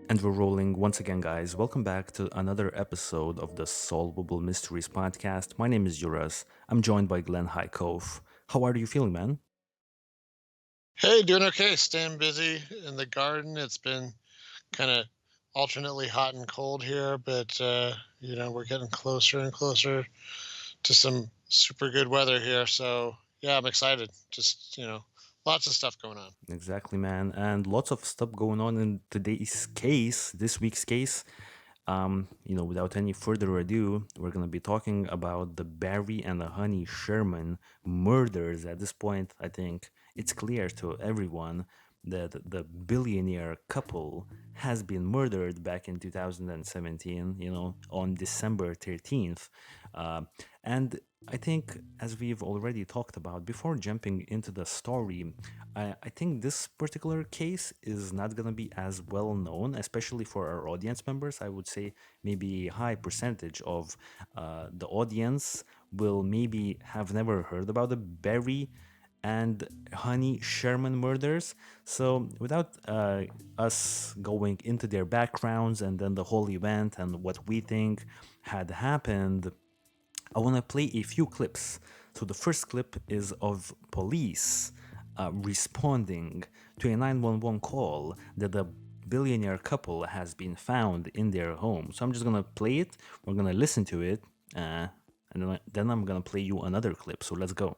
And we're rolling once again, guys. Welcome back to another episode of the Solvable Mysteries podcast. My name is Juras. I'm joined by Glenn Highcove. How are you feeling, man? Hey, doing okay. Staying busy in the garden. It's been kind of alternately hot and cold here, but we're getting closer and closer to some super good weather here. So yeah, I'm excited. Just lots of stuff going on. Exactly, man. And lots of stuff going on in this week's case. Without any further ado, we're going to be talking about the Barry and the Honey Sherman murders. At this point, I think it's clear to everyone that the billionaire couple has been murdered back in 2017, on December 13th. Uh, and I think, as we've already talked about, before jumping into the story, I think this particular case is not going to be as well known, especially for our audience members. I would say maybe a high percentage of the audience will maybe have never heard about the Barry and Honey Sherman murders. So, without us going into their backgrounds and then the whole event and what we think had happened, I want to play a few clips. So the first clip is of police responding to a 911 call that the billionaire couple has been found in their home. So I'm just gonna play it. We're gonna listen to it, and then I'm gonna play you another clip. So let's go.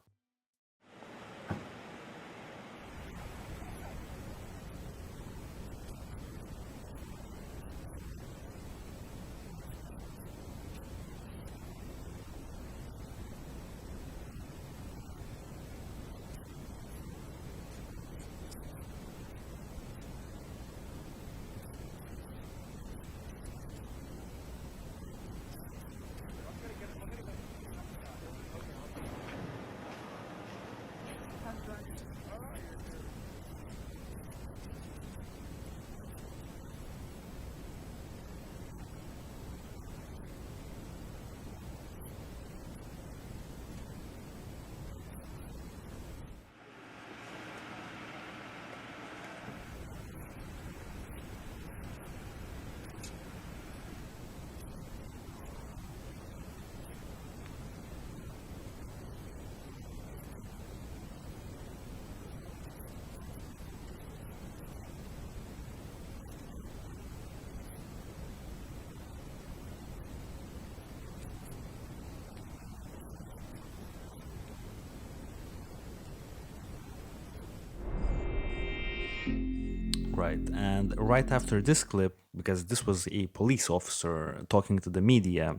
Right. And right after this clip, because this was a police officer talking to the media,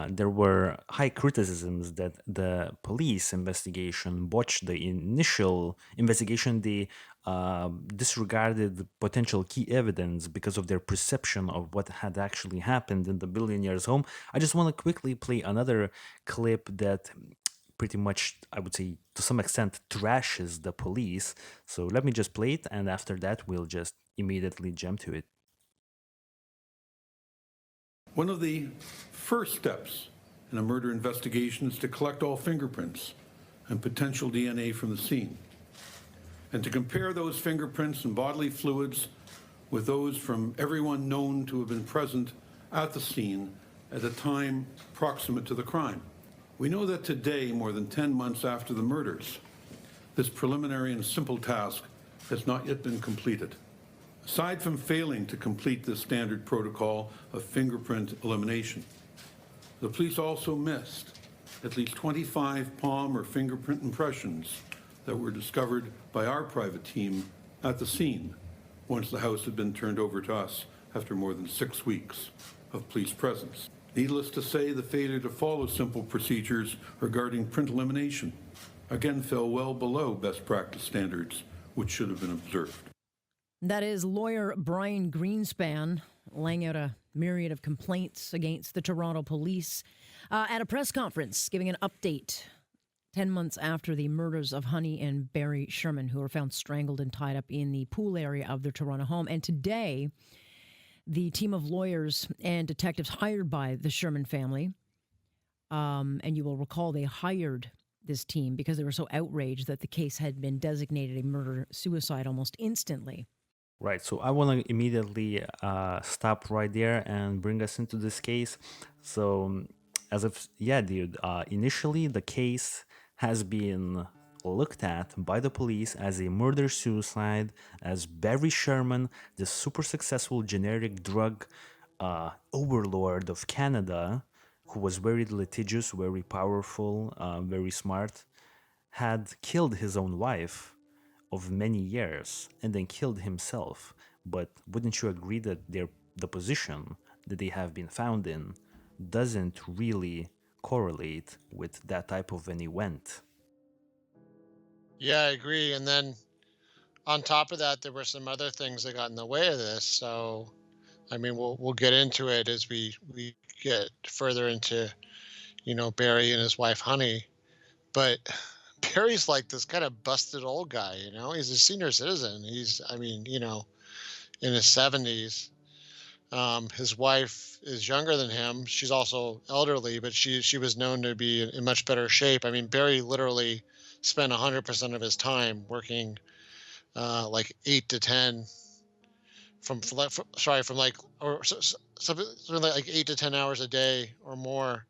there were high criticisms that the police investigation botched the initial investigation. They disregarded potential key evidence because of their perception of what had actually happened in the billionaire's home. I just want to quickly play another clip that pretty much, I would say, to some extent, trashes the police. So let me just play it, and after that, we'll just immediately jump to it. One of the first steps in a murder investigation is to collect all fingerprints and potential DNA from the scene, and to compare those fingerprints and bodily fluids with those from everyone known to have been present at the scene at a time proximate to the crime. We know that today, more than 10 months after the murders, this preliminary and simple task has not yet been completed. Aside from failing to complete the standard protocol of fingerprint elimination, the police also missed at least 25 palm or fingerprint impressions that were discovered by our private team at the scene once the house had been turned over to us after more than 6 weeks of police presence. Needless to say, the failure to follow simple procedures regarding print elimination again fell well below best practice standards, which should have been observed. That is lawyer Brian Greenspan laying out a myriad of complaints against the Toronto police at a press conference, giving an update 10 months after the murders of Honey and Barry Sherman, who were found strangled and tied up in the pool area of their Toronto home. And today, the team of lawyers and detectives hired by the Sherman family, and you will recall they hired this team because they were so outraged that the case had been designated a murder-suicide almost instantly. Right. So I want to immediately stop right there and bring us into this case. So, as of, yeah, dude, initially the case has been looked at by the police as a murder suicide, as Barry Sherman, the super successful generic drug overlord of Canada, who was very litigious, very powerful, very smart, had killed his own wife of many years and then killed himself. But wouldn't you agree that the position that they have been found in doesn't really correlate with that type of an event? Yeah, I agree. And then on top of that, there were some other things that got in the way of this. So, I mean, we'll get into it as we get further into, Barry and his wife Honey. But Barry's like this kind of busted old guy, He's a senior citizen. He's, I mean, in his 70s. His wife is younger than him. She's also elderly, but she was known to be in much better shape. I mean, Barry literally spent 100% of his time working like 8 to 10 from like or something like 8 to 10 hours a day or more,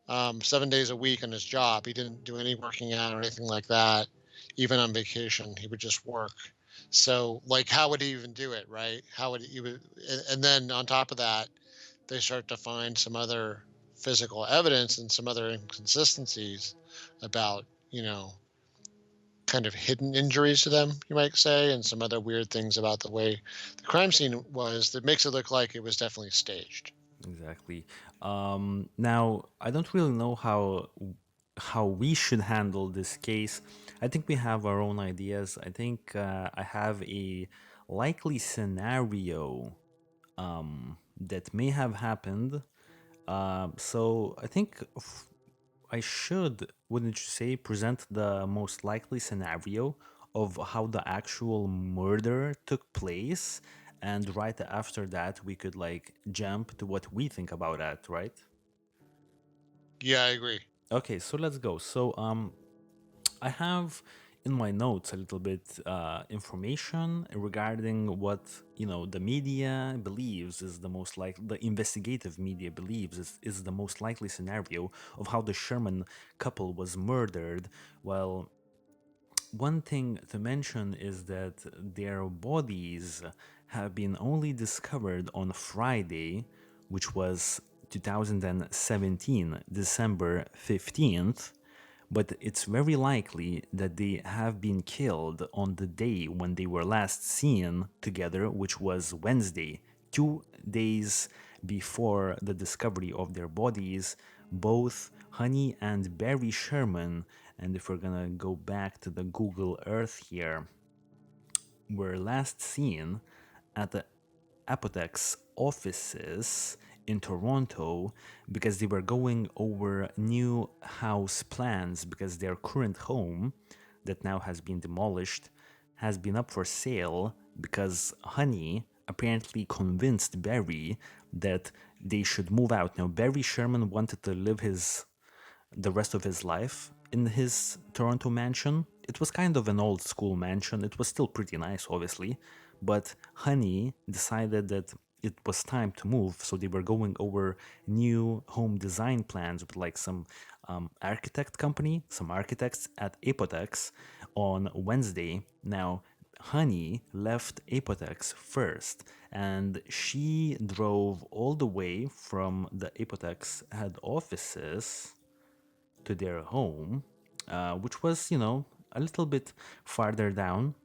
7 days a week on his job. He didn't do any working out or anything like that. Even on vacation, he would just work. So, like, how would he even do it, right? How would he would, and then on top of that, they start to find some other physical evidence and some other inconsistencies about, kind of hidden injuries to them, you might say, and some other weird things about the way the crime scene was that makes it look like it was definitely staged. Exactly. Now, I don't really know how we should handle this case. I think we have our own ideas. I think I have a likely scenario that may have happened. So I think I should, wouldn't you say, present the most likely scenario of how the actual murder took place, and right after that we could like jump to what we think about that, right? Yeah, I agree. Okay, so let's go. So I have in my notes a little bit information regarding what the media believes is the most like the investigative media believes is the most likely scenario of how the Sherman couple was murdered. Well, one thing to mention is that their bodies have been only discovered on Friday, which was 2017, December 15th, but it's very likely that they have been killed on the day when they were last seen together, which was Wednesday, 2 days before the discovery of their bodies. Both Honey and Barry Sherman, and if we're gonna go back to the Google Earth here, were last seen at the Apotex offices in Toronto because they were going over new house plans because their current home, that now has been demolished, has been up for sale because Honey apparently convinced Barry that they should move out. Now, Barry Sherman wanted to live the rest of his life in his Toronto mansion. It was kind of an old school mansion. It was still pretty nice, obviously, but Honey decided that it was time to move, so they were going over new home design plans with like some architect company, some architects at Apotex on Wednesday. Now, Honey left Apotex first, and she drove all the way from the Apotex head offices to their home, which was, a little bit farther down.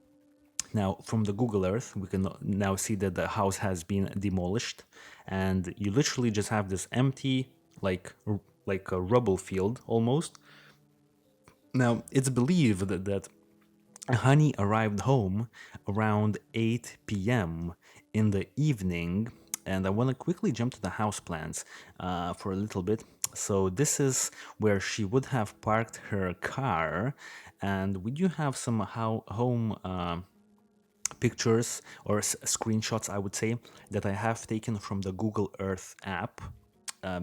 Now, from the Google Earth, we can now see that the house has been demolished, and you literally just have this empty, like a rubble field almost. Now, it's believed that Honey arrived home around 8 p.m. in the evening, and I want to quickly jump to the house plans for a little bit. So this is where she would have parked her car, and we do have some home pictures or screenshots, I would say, that I have taken from the Google Earth app.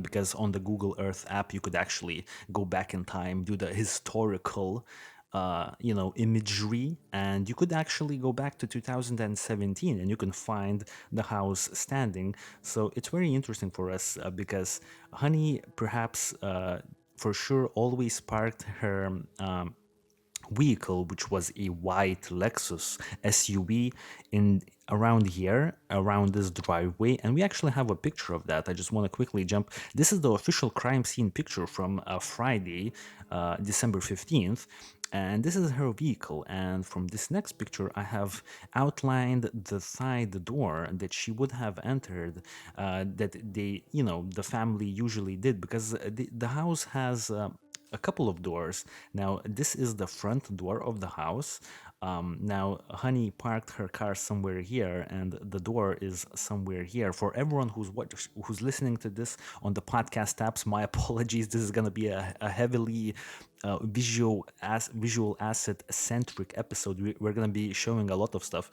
Because on the Google Earth app, you could actually go back in time, do the historical imagery, and you could actually go back to 2017 and you can find the house standing. So it's very interesting for us because Honey perhaps for sure always parked her vehicle, which was a white Lexus SUV, in around here, around this driveway, and we actually have a picture of that. I just want to quickly jump. This is the official crime scene picture from Friday, December 15th. And this is her vehicle. And from this next picture, I have outlined the side door that she would have entered, that the family usually did, because the house has a couple of doors. Now, this is the front door of the house. Now, Honey parked her car somewhere here, and the door is somewhere here. For everyone who's listening to this on the podcast apps, my apologies. This is gonna be a heavily visual asset centric episode. We're gonna be showing a lot of stuff,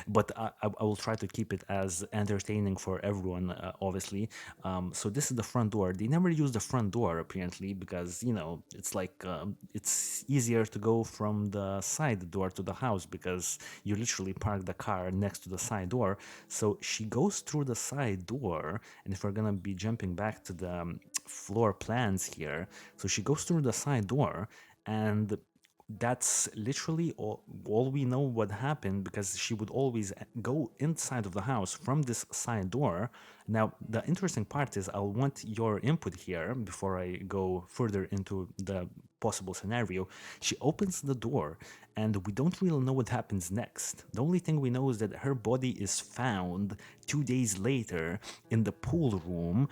but I will try to keep it as entertaining for everyone, obviously. So this is the front door. They never use the front door apparently because it's like it's easier to go from the side door to the house because you literally park the car next to the side door. So she goes through the side door, and if we're gonna be jumping back to the floor plans here, so she goes through the side door, and that's literally all we know what happened, because she would always go inside of the house from this side door. Now, the interesting part is I'll want your input here before I go further into the possible scenario. She opens the door, and we don't really know what happens next. The only thing we know is that her body is found 2 days later in the pool room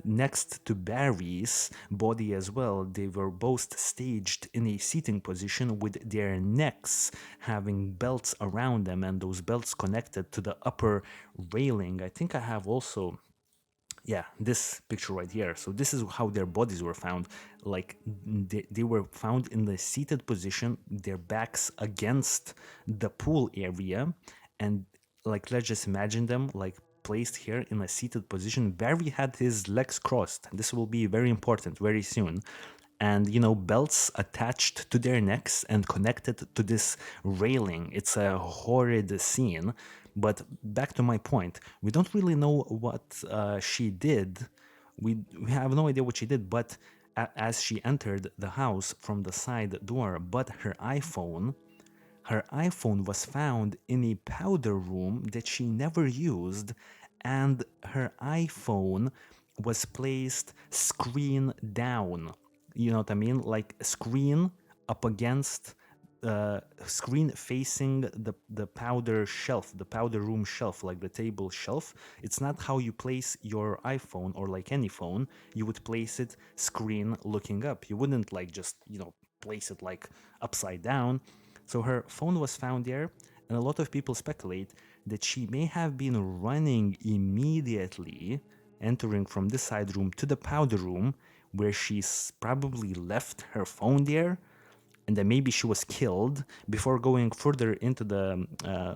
next to Barry's body as well. They were both staged in a seating position with their necks having belts around them, and those belts connected to the upper railing. I think I have also, yeah, this picture right here. So this is how their bodies were found. Like they were found in the seated position, their backs against the pool area, and like let's just imagine them like placed here in a seated position. Barry had his legs crossed. This will be very important very soon. And belts attached to their necks and connected to this railing. It's a horrid scene. But back to my point, we don't really know what she did. We have no idea what she did, but as she entered the house from the side door, but her iPhone was found in a powder room that she never used, and her iPhone was placed screen down. You know what I mean? Like screen up against screen facing the powder shelf, the powder room shelf, like the table shelf. It's not how you place your iPhone or like any phone. You would place it screen looking up. You wouldn't like just place it like upside down. So her phone was found there, and a lot of people speculate that she may have been running immediately, entering from this side room to the powder room, where she's probably left her phone there, and then maybe she was killed. Before going further into the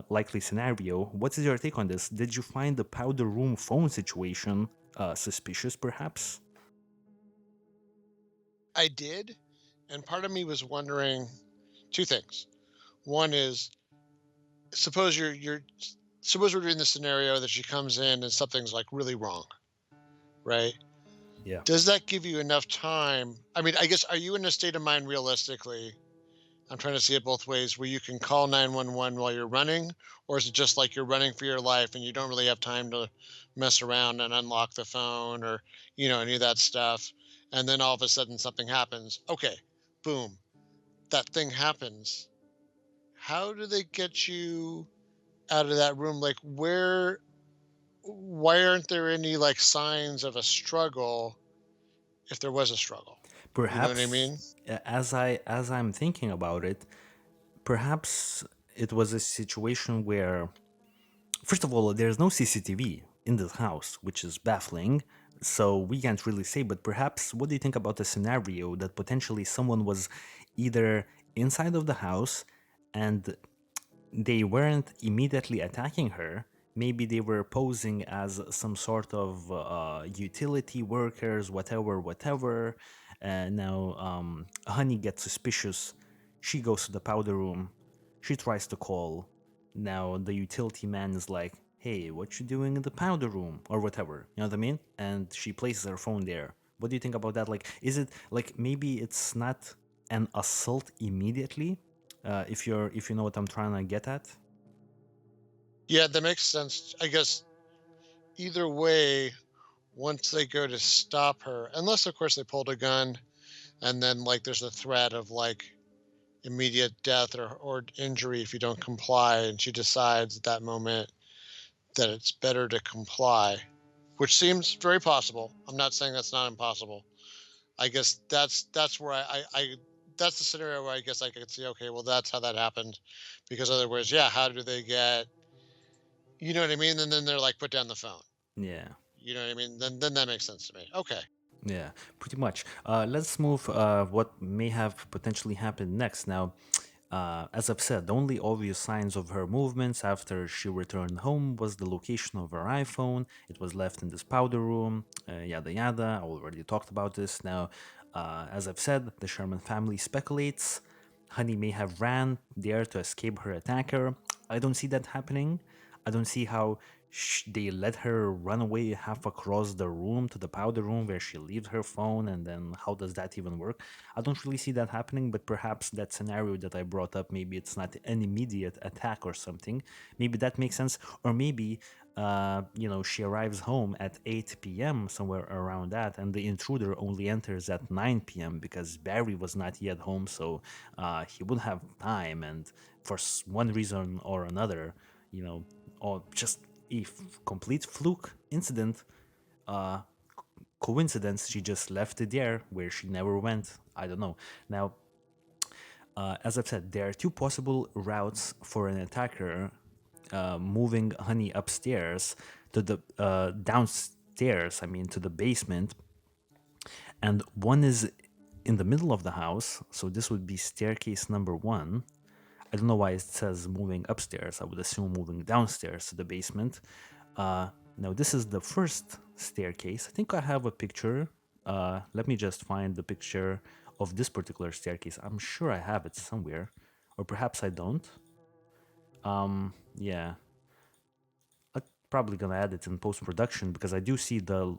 likely scenario, what is your take on this? Did you find the powder room phone situation suspicious, perhaps? I did, and part of me was wondering two things. One is, suppose you're suppose we're doing the scenario that she comes in and something's like really wrong, right? Yeah. Does that give you enough time? I mean, I guess, are you in a state of mind realistically? I'm trying to see it both ways, where you can call 911 while you're running, or is it just like you're running for your life and you don't really have time to mess around and unlock the phone or, any of that stuff. And then all of a sudden something happens. Okay, boom, that thing happens. How do they get you out of that room? Like, why aren't there any like signs of a struggle if there was a struggle? You know what I Perhaps mean? as I'm thinking about it, perhaps it was a situation where, first of all, there's no CCTV in this house, which is baffling. So we can't really say, but perhaps what do you think about the scenario that potentially someone was either inside of the house and they weren't immediately attacking her? Maybe they were posing as some sort of utility workers, whatever, whatever. Now, Honey gets suspicious. She goes to the powder room. She tries to call. Now the utility man is like, "Hey, what you doing in the powder room?" or whatever. You know what I mean? And she places her phone there. What do you think about that? Like, is it like maybe it's not an assault immediately? If you know what I'm trying to get at. Yeah, that makes sense. I guess either way, once they go to stop her, unless of course they pulled a gun and then like there's a threat of like immediate death or injury if you don't comply, and she decides at that moment that it's better to comply, which seems very possible. I'm not saying that's not impossible. I guess that's where I that's the scenario where I guess I could see, okay, well that's how that happened, because otherwise, yeah, how do they get, you know what I mean? And then they're like, put down the phone. Yeah. You know what I mean? Then that makes sense to me. Okay. Yeah, pretty much. Let's move what may have potentially happened next. Now, as I've said, the only obvious signs of her movements after she returned home was the location of her iPhone. It was left in this powder room, yada yada. I already talked about this. Now, as I've said, the Sherman family speculates Honey may have ran there to escape her attacker. I don't see that happening. I don't see how they let her run away half across the room to the powder room where she leaves her phone, and then how does that even work? I don't really see that happening, but perhaps that scenario that I brought up, maybe it's not an immediate attack or something. Maybe that makes sense. Or maybe, she arrives home at 8 p.m., somewhere around that, and the intruder only enters at 9 p.m. because Barry was not yet home, so he would have time, and for one reason or another, or just a complete fluke incident, uh, coincidence, she just left it there where she never went. I don't know. Now, as I've said, there are two possible routes for an attacker moving Honey upstairs to the downstairs, I mean, to the basement. And one is in the middle of the house, so this would be staircase number one. I don't know why it says moving upstairs. I would assume moving downstairs to the basement. Now, this is the first staircase. I think I have a picture. Let me just find the picture of this particular staircase. I'm sure I have it somewhere, or perhaps I don't. Yeah, I'm probably gonna add it in post production because I do see the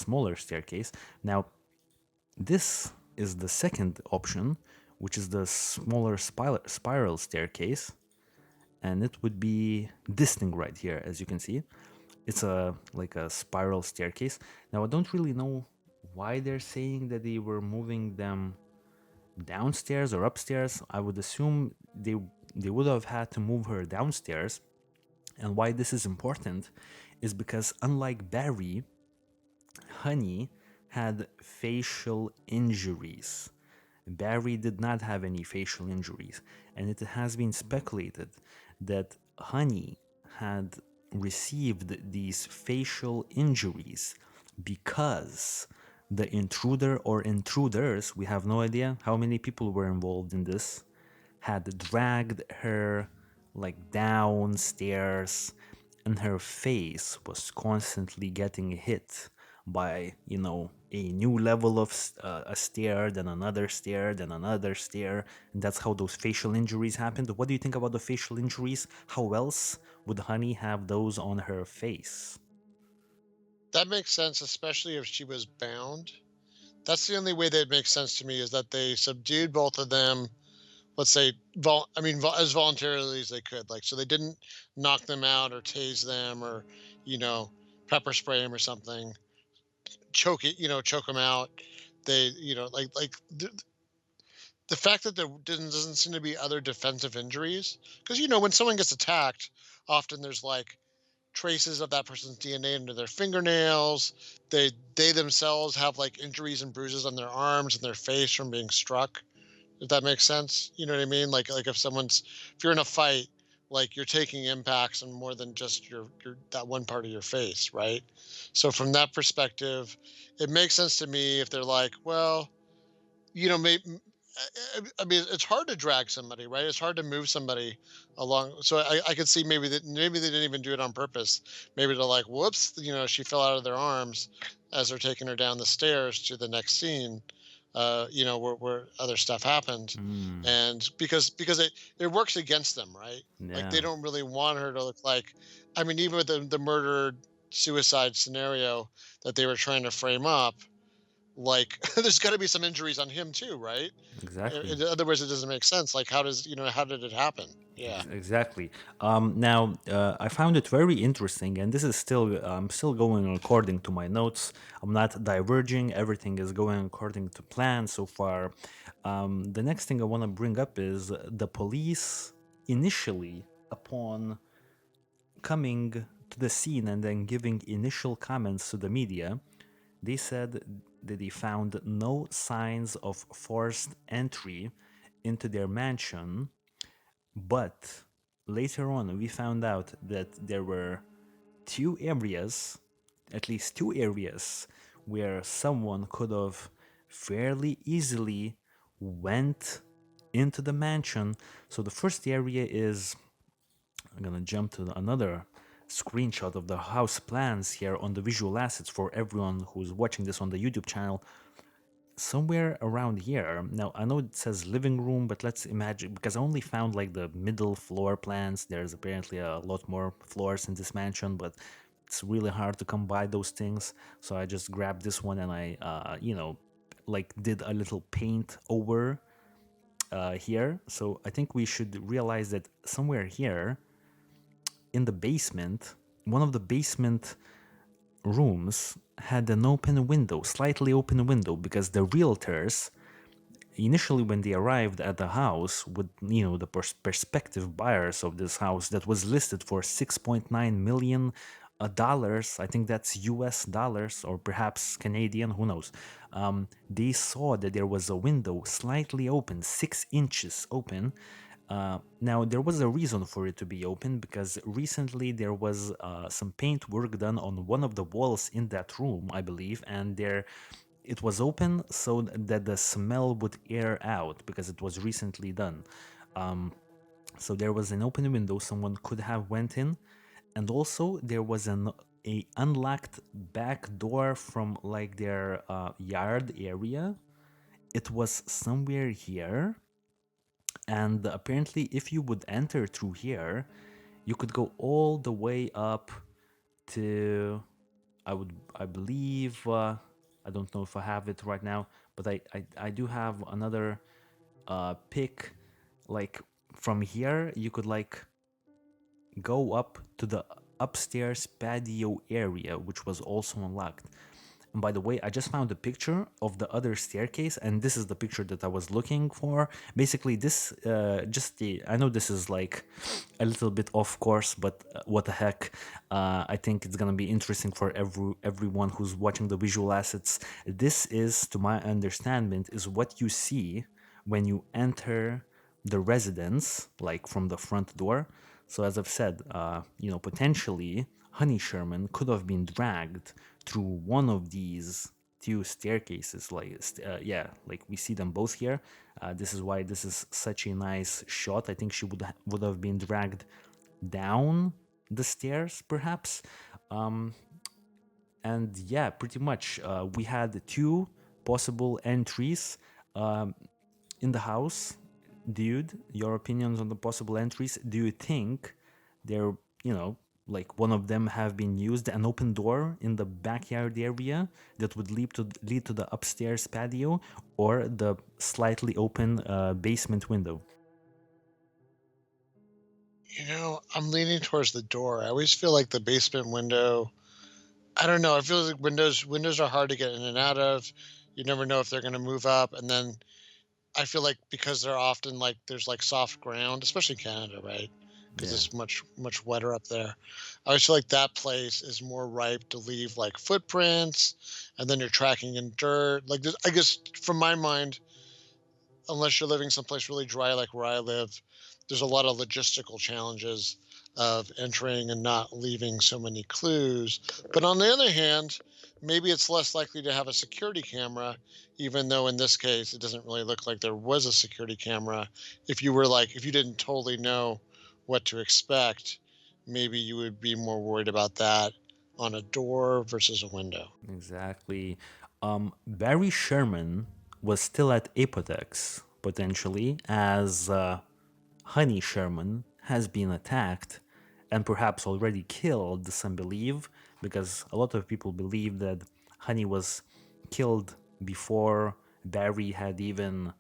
smaller staircase. Now, this is the second option, which is the smaller spiral staircase, and it would be this thing right here, as you can see. It's like a spiral staircase. Now I don't really know why they're saying that they were moving them downstairs or upstairs. I would assume they would have had to move her downstairs. And why this is important is because unlike Barry, Honey had facial injuries. Barry did not have any facial injuries, and it has been speculated that Honey had received these facial injuries because the intruder or intruders, we have no idea how many people were involved in this, had dragged her like downstairs, and her face was constantly getting hit by a new level of a stair, then another stair, then another stair, and that's how those facial injuries happened. What do you think about the facial injuries? How else would Honey have those on her face? That makes sense, especially if she was bound. That's the only way that makes sense to me, is that they subdued both of them, let's say, as voluntarily as they could. Like, so they didn't knock them out or tase them or, you know, pepper spray them or something, choke them out. They, the fact that there doesn't seem to be other defensive injuries, because, when someone gets attacked, often there's like traces of that person's DNA into their fingernails. They themselves have like injuries and bruises on their arms and their face from being struck. If that makes sense, you know what I mean? Like if you're in a fight, like you're taking impacts on more than just your that one part of your face, right? So from that perspective, it makes sense to me if they're like, well, maybe. I mean, it's hard to drag somebody, right? It's hard to move somebody along. So I could see maybe they didn't even do it on purpose. Maybe they're like, whoops, she fell out of their arms as they're taking her down the stairs to the next scene. where other stuff happened, Mm, and because it works against them, right? Like they yeah. don't really want her to look like, I mean, even with the murder suicide scenario that they were trying to frame up, like there's got to be some injuries on him too, right? Exactly. Otherwise, it doesn't make sense. Like, how did it happen? Yeah. Exactly. Now, I found it very interesting, and this is still I'm still going according to my notes. I'm not diverging. Everything is going according to plan so far. The next thing I want to bring up is the police initially, upon coming to the scene and then giving initial comments to the media, they said that they found no signs of forced entry into their mansion, but later on, we found out that there were two areas, at least two areas, where someone could have fairly easily went into the mansion. So the first area is, I'm gonna jump to another screenshot of the house plans here on the visual assets for everyone who's watching this on the YouTube channel. Somewhere around here. Now, I know it says living room, but let's imagine, because I only found like the middle floor plans. There's apparently a lot more floors in this mansion, but it's really hard to come by those things. So I just grabbed this one and I, like did a little paint over here. So I think we should realize that somewhere here in the basement, one of the basement rooms had an open window, slightly open window, because the realtors initially when they arrived at the house with the prospective buyers of this house that was listed for 6.9 million dollars, I think that's US dollars or perhaps Canadian, who knows. They saw that there was a window slightly open, 6 inches open. Now there was a reason for it to be open, because recently there was some paint work done on one of the walls in that room, I believe, and there it was open so that the smell would air out because it was recently done. So there was an open window someone could have went in, and also there was a unlocked back door from like their yard area. It was somewhere here, and apparently if you would enter through here, you could go all the way up to, I believe, I don't know if I have it right now, but I do have another pick. Like from here, you could like go up to the upstairs patio area, which was also unlocked. And by the way, I just found a picture of the other staircase, and this is the picture that I was looking for. Basically, this I know this is like a little bit off course, but what the heck? I think it's gonna be interesting for everyone who's watching the visual assets. This is, to my understanding, is what you see when you enter the residence, like from the front door. So as I've said, potentially Honey Sherman could have been dragged through one of these two staircases. Like we see them both here. This is why this is such a nice shot. I think she would have been dragged down the stairs, perhaps. And yeah, pretty much, we had two possible entries in the house. Dude, your opinions on the possible entries? Do you think they're, like one of them have been used, an open door in the backyard area that would lead to the upstairs patio, or the slightly open basement window? I'm leaning towards the door. I always feel like the basement window. I don't know. I feel like windows are hard to get in and out of. You never know if they're going to move up, and then I feel like because they're often like there's like soft ground, especially Canada, right? Because Yeah. it's much wetter up there. I always feel like that place is more ripe to leave like footprints, and then you're tracking in dirt. Like I guess from my mind, unless you're living someplace really dry like where I live, there's a lot of logistical challenges of entering and not leaving so many clues. But on the other hand, maybe it's less likely to have a security camera, even though in this case it doesn't really look like there was a security camera. If you didn't totally know what to expect, maybe you would be more worried about that on a door versus a window. Exactly. Barry Sherman was still at Apotex, potentially, as Honey Sherman has been attacked and perhaps already killed, some believe, because a lot of people believe that Honey was killed before Barry had even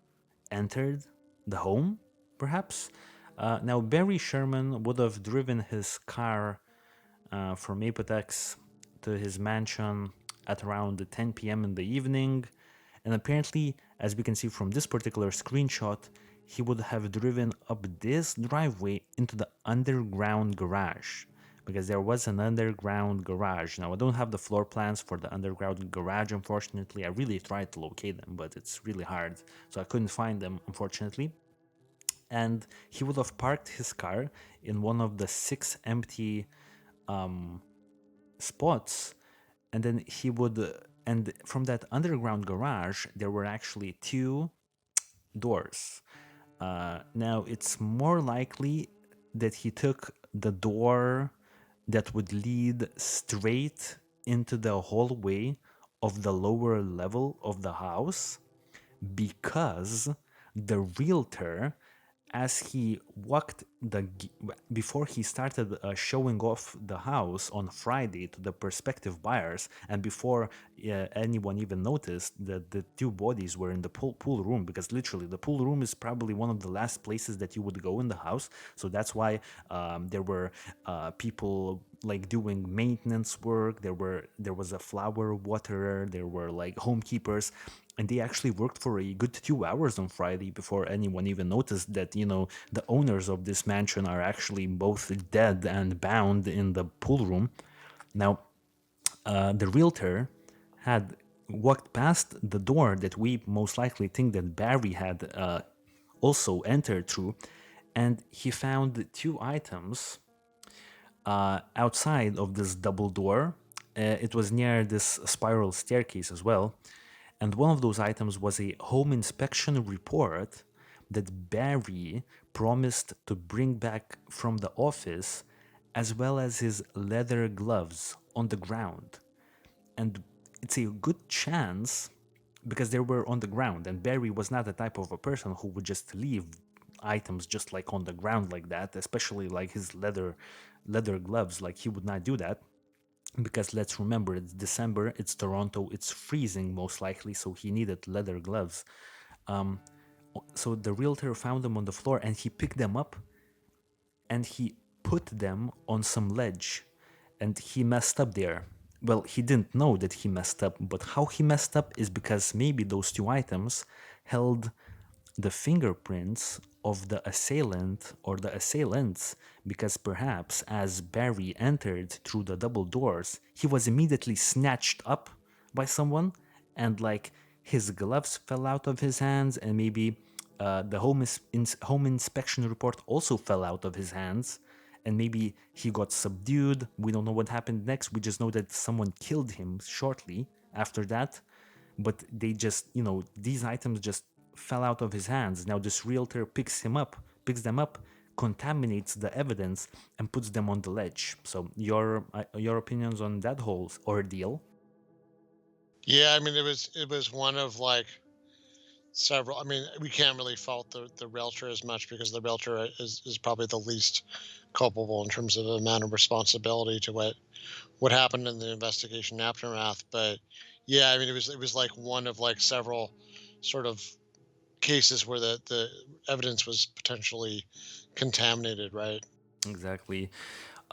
entered the home, perhaps. Now, Barry Sherman would have driven his car from Apotex to his mansion at around 10 p.m. in the evening. And apparently, as we can see from this particular screenshot, he would have driven up this driveway into the underground garage. Because there was an underground garage. Now, I don't have the floor plans for the underground garage, unfortunately. I really tried to locate them, but it's really hard. So I couldn't find them, unfortunately. And he would have parked his car in one of the 6 empty spots, and then he would and from that underground garage there were actually 2 doors. Now it's more likely that he took the door that would lead straight into the hallway of the lower level of the house, because the realtor, as he walked before he started showing off the house on Friday to the prospective buyers, and before anyone even noticed that the 2 bodies were in the pool room, because literally the pool room is probably one of the last places that you would go in the house. So that's why there were people like doing maintenance work. There was a flower waterer. There were like homekeepers, and they actually worked for a good 2 hours on Friday before anyone even noticed that, the owners of this mansion are actually both dead and bound in the pool room. Now, the realtor had walked past the door that we most likely think that Barry had also entered through, and he found 2 items outside of this double door. It was near this spiral staircase as well. And one of those items was a home inspection report that Barry promised to bring back from the office, as well as his leather gloves on the ground. And it's a good chance, because they were on the ground, and Barry was not the type of a person who would just leave items just like on the ground like that, especially like his leather gloves. Like, he would not do that, because let's remember, it's December, it's Toronto, it's freezing most likely, so he needed leather gloves. So the realtor found them on the floor, and he picked them up and he put them on some ledge, and he messed up there. Well, he didn't know that he messed up, but how he messed up is because maybe those 2 items held the fingerprints of the assailant or the assailants, because perhaps as Barry entered through the double doors, he was immediately snatched up by someone, and like his gloves fell out of his hands, and maybe the home inspection report also fell out of his hands, and maybe he got subdued. We don't know what happened next. We just know that someone killed him shortly after that. But they just, these items just fell out of his hands. Now this realtor picks them up, contaminates the evidence, and puts them on the ledge. So your opinions on that whole ordeal? Yeah, I mean, it was one of like several. I mean, we can't really fault the realtor as much, because the realtor is probably the least culpable in terms of the amount of responsibility to what happened in the investigation aftermath. But yeah, I mean, it was like one of like several sort of cases where the evidence was potentially contaminated, right? Exactly.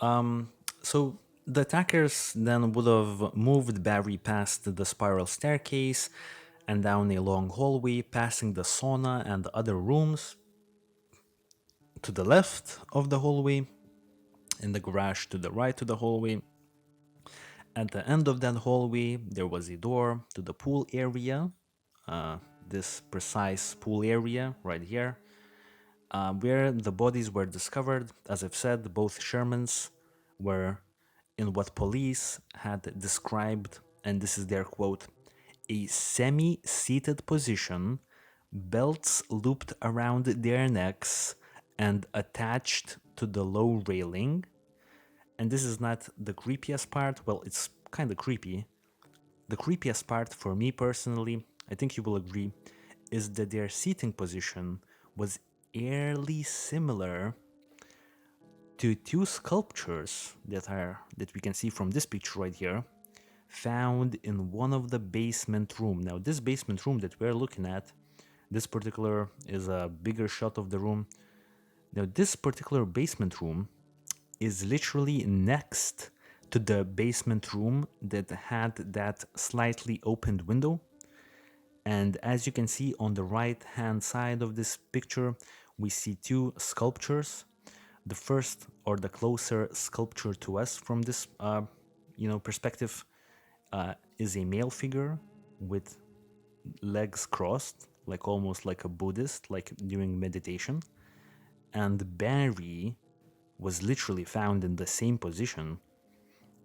So the attackers then would have moved Barry past the spiral staircase and down a long hallway, passing the sauna and the other rooms. To the left of the hallway, in the garage to the right of the hallway. At the end of that hallway, there was a door to the pool area, this precise pool area right here, where the bodies were discovered. As I've said, both Shermans were in what police had described, and this is their quote, a semi seated position, belts looped around their necks and attached to the low railing. And this is not the creepiest part. Well, it's kind of creepy. The creepiest part for me personally, I think you will agree, is that their seating position was eerily similar to two sculptures that we can see from this picture right here, found in one of the basement room. Now, this basement room that we're looking at, this particular is a bigger shot of the room. Now, this particular basement room is literally next to the basement room that had that slightly opened window. And as you can see on the right hand side of this picture, we see two sculptures. The first, or the closer sculpture to us from this perspective, is a male figure with legs crossed, like almost like a Buddhist, like during meditation. And Barry was literally found in the same position.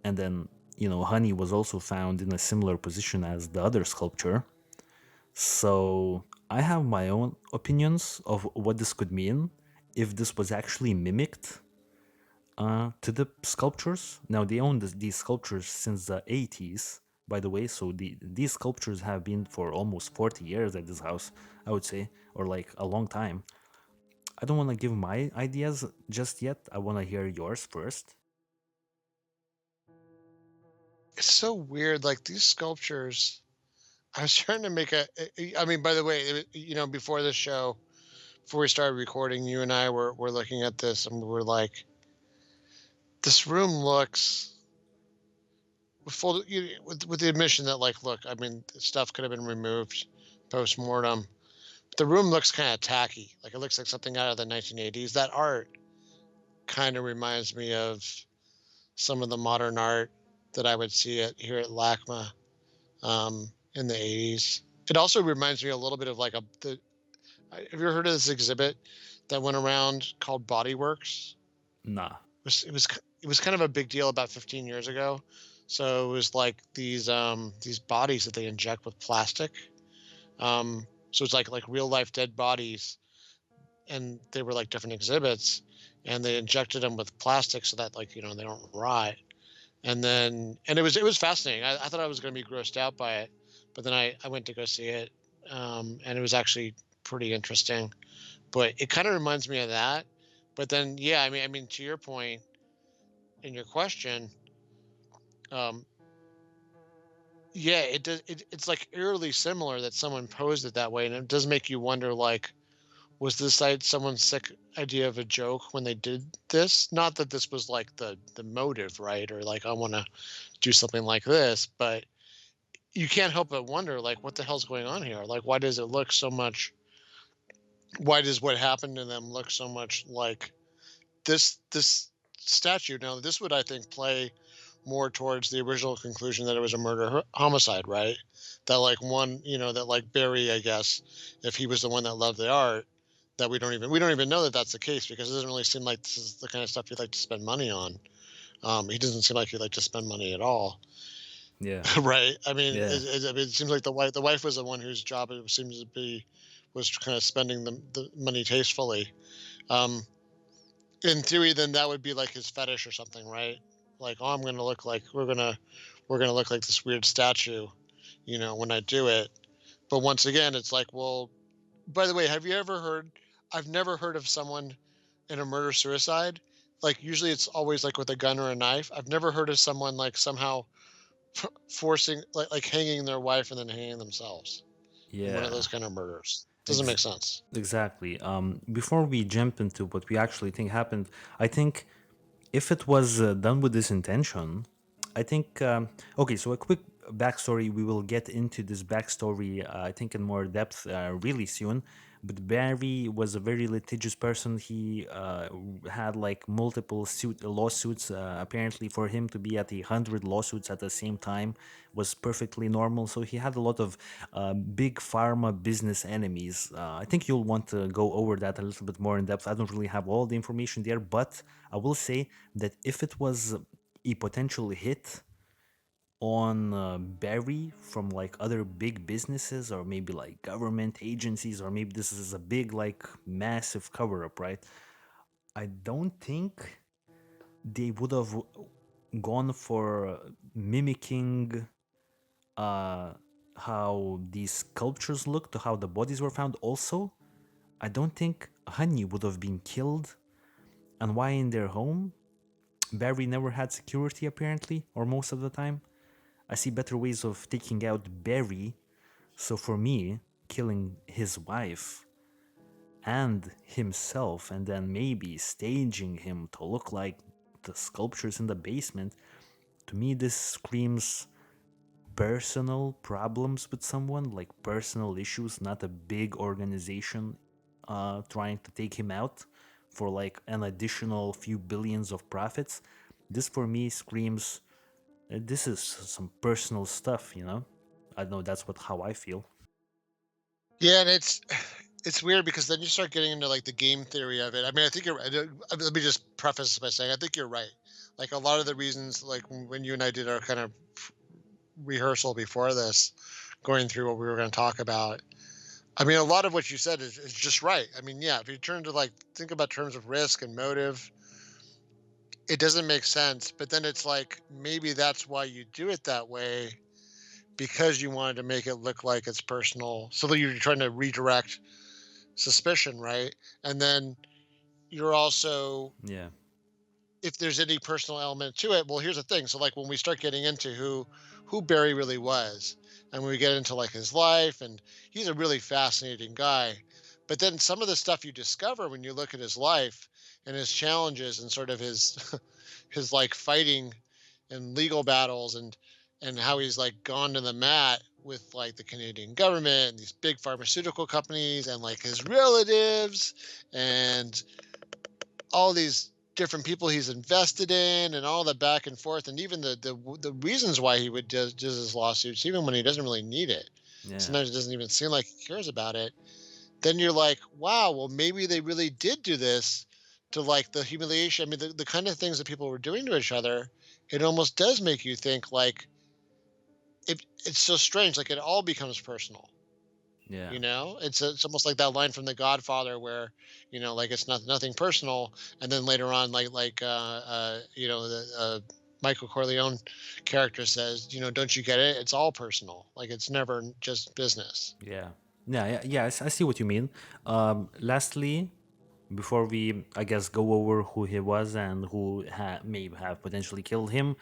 And then, Honey was also found in a similar position as the other sculpture. So I have my own opinions of what this could mean if this was actually mimicked to the sculptures. Now, they own these sculptures since the 80s, by the way, so these sculptures have been for almost 40 years at this house, I would say, or like a long time. I don't want to give my ideas just yet. I want to hear yours first. It's so weird. Like these sculptures, I was trying to make I mean, by the way, before the show, before we started recording, you and I were looking at this and we were like, this room looks with the admission that like, look, I mean, stuff could have been removed post mortem. The room looks kind of tacky. Like it looks like something out of the 1980s. That art kind of reminds me of some of the modern art that I would see here at LACMA in the 80s. It also reminds me a little bit of like have you ever heard of this exhibit that went around called Bodyworks? Nah. It was kind of a big deal about 15 years ago. So it was like these bodies that they inject with plastic. So it's like real life dead bodies, and they were like different exhibits, and they injected them with plastic so that like they don't rot. And it was fascinating. I thought I was going to be grossed out by it, but then I went to go see it, and it was actually pretty interesting. But it kind of reminds me of that. But then, yeah, I mean, to your point in your question, um, yeah, it does. It's like eerily similar that someone posed it that way, and it does make you wonder, like, was this like someone's sick idea of a joke when they did this? Not that this was like the motive, right? Or like I want to do something like this, but you can't help but wonder, like, what the hell's going on here? Like, why does it look so much? Why does what happened to them look so much like this statue? Now, this would, I think, play more towards the original conclusion that it was a murder homicide, right? That like that like Barry, I guess, if he was the one that loved the art, that we don't even know that that's the case because it doesn't really seem like this is the kind of stuff he'd like to spend money on. He doesn't seem like he'd like to spend money at all. Yeah. Right? I mean, Yeah. it seems like the wife was the one whose job it seems to be was kind of spending the money tastefully. Um, in theory, then that would be like his fetish or something, right? Like, oh, I'm gonna look like we're gonna look like this weird statue, when I do it. But once again, it's like, well, by the way, have you ever heard? I've never heard of someone in a murder suicide. Like usually, it's always like with a gun or a knife. I've never heard of someone like somehow forcing like hanging their wife and then hanging themselves in one of Yeah. those kind of murders. Doesn't make Ex- sense. exactly. Before we jump into what we actually think happened, I think if it was done with this intention, I think. Okay, so a quick backstory. We will get into this backstory, I think, in more depth really soon. But Barry was a very litigious person. He had like multiple lawsuits. Apparently, for him to be at 100 lawsuits at the same time was perfectly normal. So he had a lot of big pharma business enemies. I think you'll want to go over that a little bit more in depth. I don't really have all the information there, but I will say that if it was a potential hit on Barry from like other big businesses or maybe like government agencies, or maybe this is a big, like, massive cover up, right? I don't think they would have gone for mimicking how these sculptures look, to how the bodies were found. Also, I don't think Honey would have been killed. And why in their home? Barry never had security apparently, or most of the time. I see better ways of taking out Barry. So for me, killing his wife and himself and then maybe staging him to look like the sculptures in the basement, to me this screams personal problems with someone, like personal issues, not a big organization trying to take him out for like an additional few billions of profits. This for me screams this is some personal stuff, you know? I don't know, that's what how I feel. Yeah, and it's weird because then you start getting into like the game theory of it. I mean, I think you're. Let me just preface this by saying I think you're right. Like a lot of the reasons, like when you and I did our kind of rehearsal before this, going through what we were going to talk about. I mean, a lot of what you said is just right. I mean, yeah, if you turn to like think about terms of risk and motive, it doesn't make sense. But then it's like maybe that's why you do it that way because you wanted to make it look like it's personal, so that you're trying to redirect suspicion, right? And then you're also, Yeah. if there's any personal element to it, well, here's the thing. So like when we start getting into who Barry really was, and when we get into like his life, and he's a really fascinating guy. But then some of the stuff you discover when you look at his life and his challenges and sort of his his like fighting and legal battles, and how he's like gone to the mat with like the Canadian government and these big pharmaceutical companies and like his relatives and all these different people he's invested in and all the back and forth, and even the reasons why he would do his lawsuits even when he doesn't really need it. Yeah. Sometimes it doesn't even seem like he cares about it. Then you're like, wow, well maybe they really did do this to like the humiliation. I mean, the kind of things that people were doing to each other, it almost does make you think like it's so strange, like it all becomes personal. Yeah. It's almost like that line from The Godfather where, like it's nothing personal, and then later on, the Michael Corleone character says, don't you get it? It's all personal. Like it's never just business. Yeah. Yeah, I see what you mean. Lastly, before we, I guess, go over who he was and who may have potentially killed him,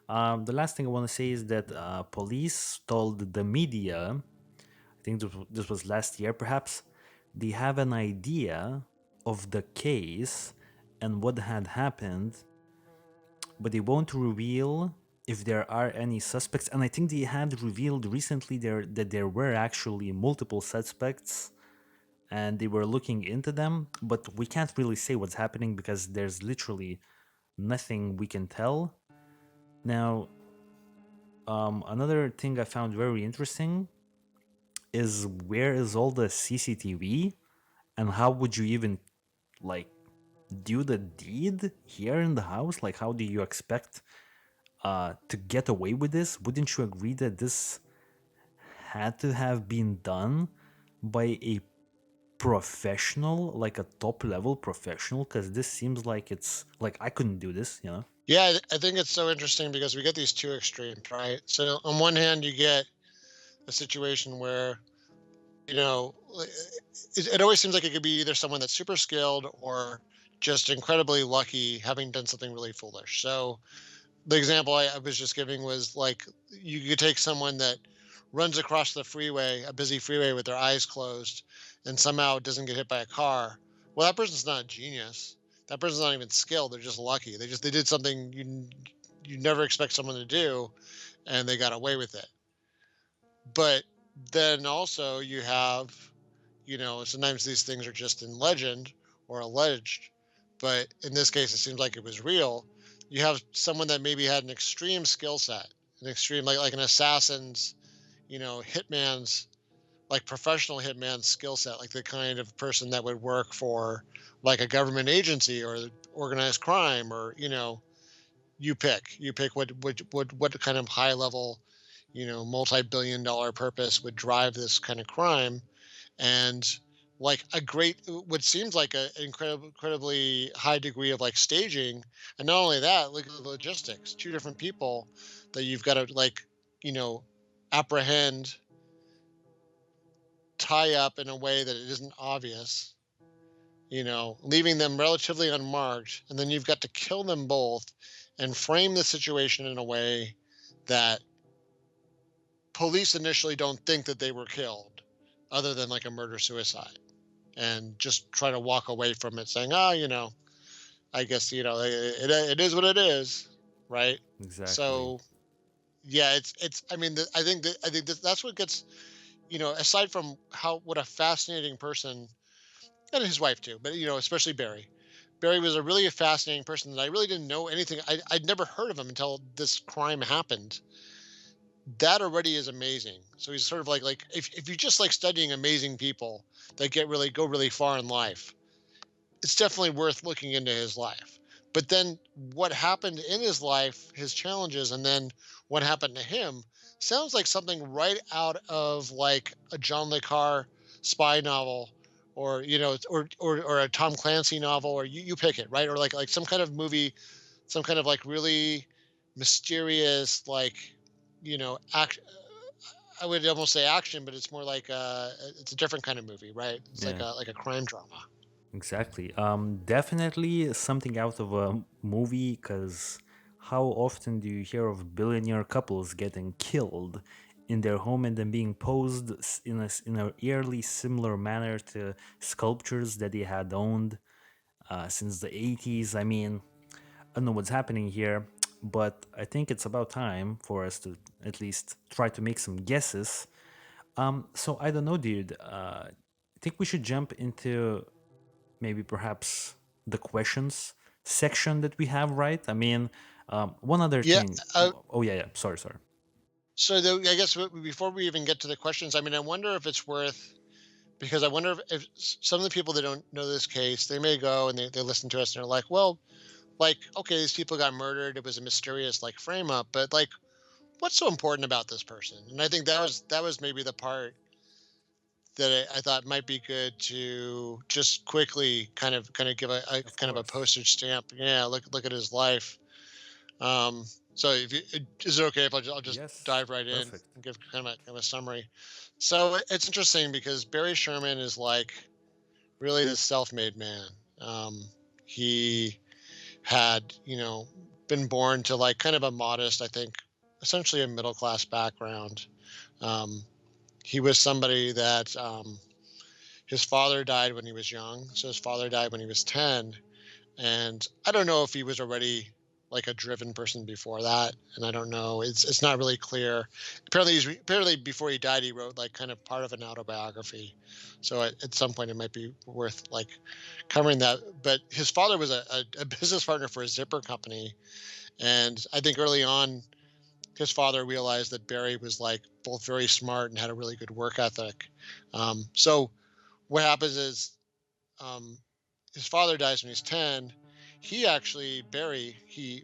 the last thing I want to say is that police told the media, I think this was last year perhaps, they have an idea of the case and what had happened, but they won't reveal if there are any suspects. And I think they had revealed recently that there were actually multiple suspects and they were looking into them, but we can't really say what's happening because there's literally nothing we can tell. Now, another thing I found very interesting is where is all the CCTV and how would you even like do the deed here in the house? Like, how do you expect to get away with this? Wouldn't you agree that this had to have been done by a professional, like a top level professional? Because this seems like it's like I couldn't do this, you know? Yeah, I think it's so interesting because we get these two extremes, right? So on one hand, you get a situation where, it always seems like it could be either someone that's super skilled or just incredibly lucky having done something really foolish. So the example I was just giving was like you could take someone that runs across the freeway, a busy freeway with their eyes closed, and somehow doesn't get hit by a car. Well, that person's not a genius. That person's not even skilled. They're just lucky. They did something you never expect someone to do, and they got away with it. But then also you have, sometimes these things are just in legend or alleged, but in this case, it seems like it was real. You have someone that maybe had an extreme skill set, an extreme, like an assassin's, hitman's, like professional hitman skill set, like the kind of person that would work for like a government agency or organized crime, or, you pick what kind of high level, multi-billion dollar purpose would drive this kind of crime. And like a great, what seems like an incredibly high degree of like staging, and not only that, look at the logistics, two different people that you've got to like, you know apprehend, tie up in a way that it isn't obvious, leaving them relatively unmarked, and then you've got to kill them both and frame the situation in a way that police initially don't think that they were killed, other than like a murder suicide, and just try to walk away from it saying, oh, I guess, it is what it is, right? Exactly. So yeah, I mean, that's what gets, aside from how what a fascinating person, and his wife too, but especially Barry. Barry was a really fascinating person that I really didn't know anything. I'd never heard of him until this crime happened. That already is amazing. So he's sort of like if you just like studying amazing people that go really far in life, it's definitely worth looking into his life. But then what happened in his life, his challenges, and then what happened to him sounds like something right out of like a John le Carre spy novel, or or a Tom Clancy novel, or you pick it, right? Or like some kind of movie, some kind of like really mysterious, like act. I would almost say action, but it's more like it's a different kind of movie, right? It's Yeah. like a crime drama. Exactly. Definitely something out of a movie, because how often do you hear of billionaire couples getting killed in their home and then being posed in a eerily similar manner to sculptures that they had owned since the 80s? I mean, I don't know what's happening here, but I think it's about time for us to at least try to make some guesses. So I don't know, dude. I think we should jump into maybe perhaps the questions section that we have, right? I mean, one other Yeah. thing. Uh, Oh, yeah, yeah. Sorry, sorry. so I guess before we even get to the questions, I mean, I wonder if it's worth, because I wonder if some of the people that don't know this case, they may go and they listen to us and they're like, well, like, okay, these people got murdered. It was a mysterious like frame up, but like, what's so important about this person? And I think that was maybe the part that I thought might be good to just quickly kind of give a Of kind of a course. postage stamp. Yeah, look at his life. So if you, is it okay if I'll just Yes. dive right in Perfect. and give kind of a summary? So it's interesting because Barry Sherman is like really this self-made man. He had, been born to like kind of a modest, I think, essentially a middle class background. Um, he was somebody that his father died when he was young. So his father died when he was 10. And I don't know if he was already like a driven person before that. And I don't know. It's not really clear. Apparently before he died, he wrote like kind of part of an autobiography. So at some point it might be worth like covering that. But his father was a business partner for a zipper company. And I think early on, his father realized that Barry was like both very smart and had a really good work ethic. So what happens is um, his father dies when he's 10. He actually,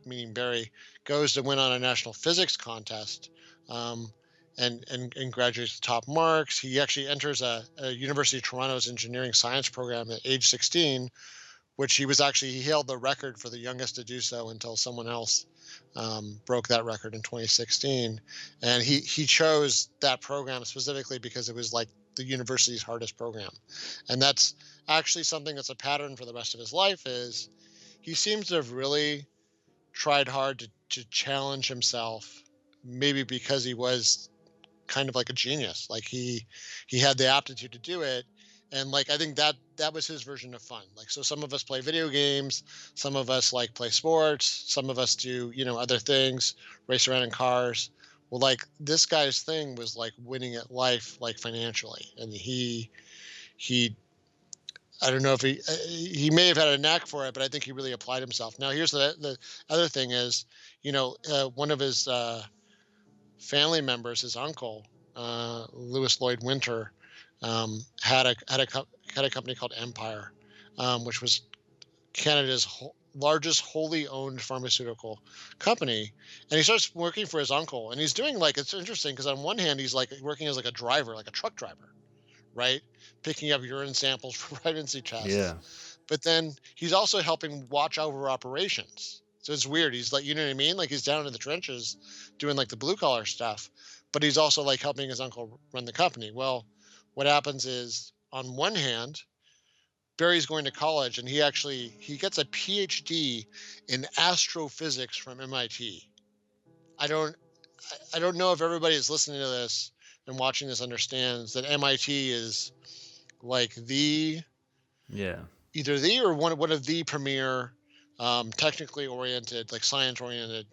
meaning Barry, goes to win on a national physics contest, um, and graduates with top marks. He actually enters a University of Toronto's engineering science program at age 16, which he held the record for the youngest to do so until someone else broke that record in 2016. And he chose that program specifically because it was like the university's hardest program. And that's actually something that's a pattern for the rest of his life. Is he seems to have really tried hard to challenge himself, maybe because he was kind of like a genius. Like he had the aptitude to do it. And like I think that was his version of fun. Like, so some of us play video games, some of us like play sports, some of us do, other things, race around in cars. Well, like this guy's thing was like winning at life, like financially. And he I don't know if he may have had a knack for it, but I think he really applied himself. Now here's the other thing is, one of his family members, his uncle, Lewis Lloyd Winter, had a company called Empire, which was Canada's largest wholly owned pharmaceutical company. And he starts working for his uncle, and he's doing like, it's interesting because on one hand he's like working as like a driver, like a truck driver, right, picking up urine samples for pregnancy tests. Yeah. But then he's also helping watch over operations. So it's weird. He's like, you know what I mean? Like he's down in the trenches doing like the blue collar stuff, but he's also like helping his uncle run the company. Well, what happens is, on one hand, Barry's going to college, and he gets a PhD in astrophysics from MIT. I don't I don't know if everybody is listening to this and watching this understands that MIT is like the Yeah. either the or one of the premier technically oriented, like science oriented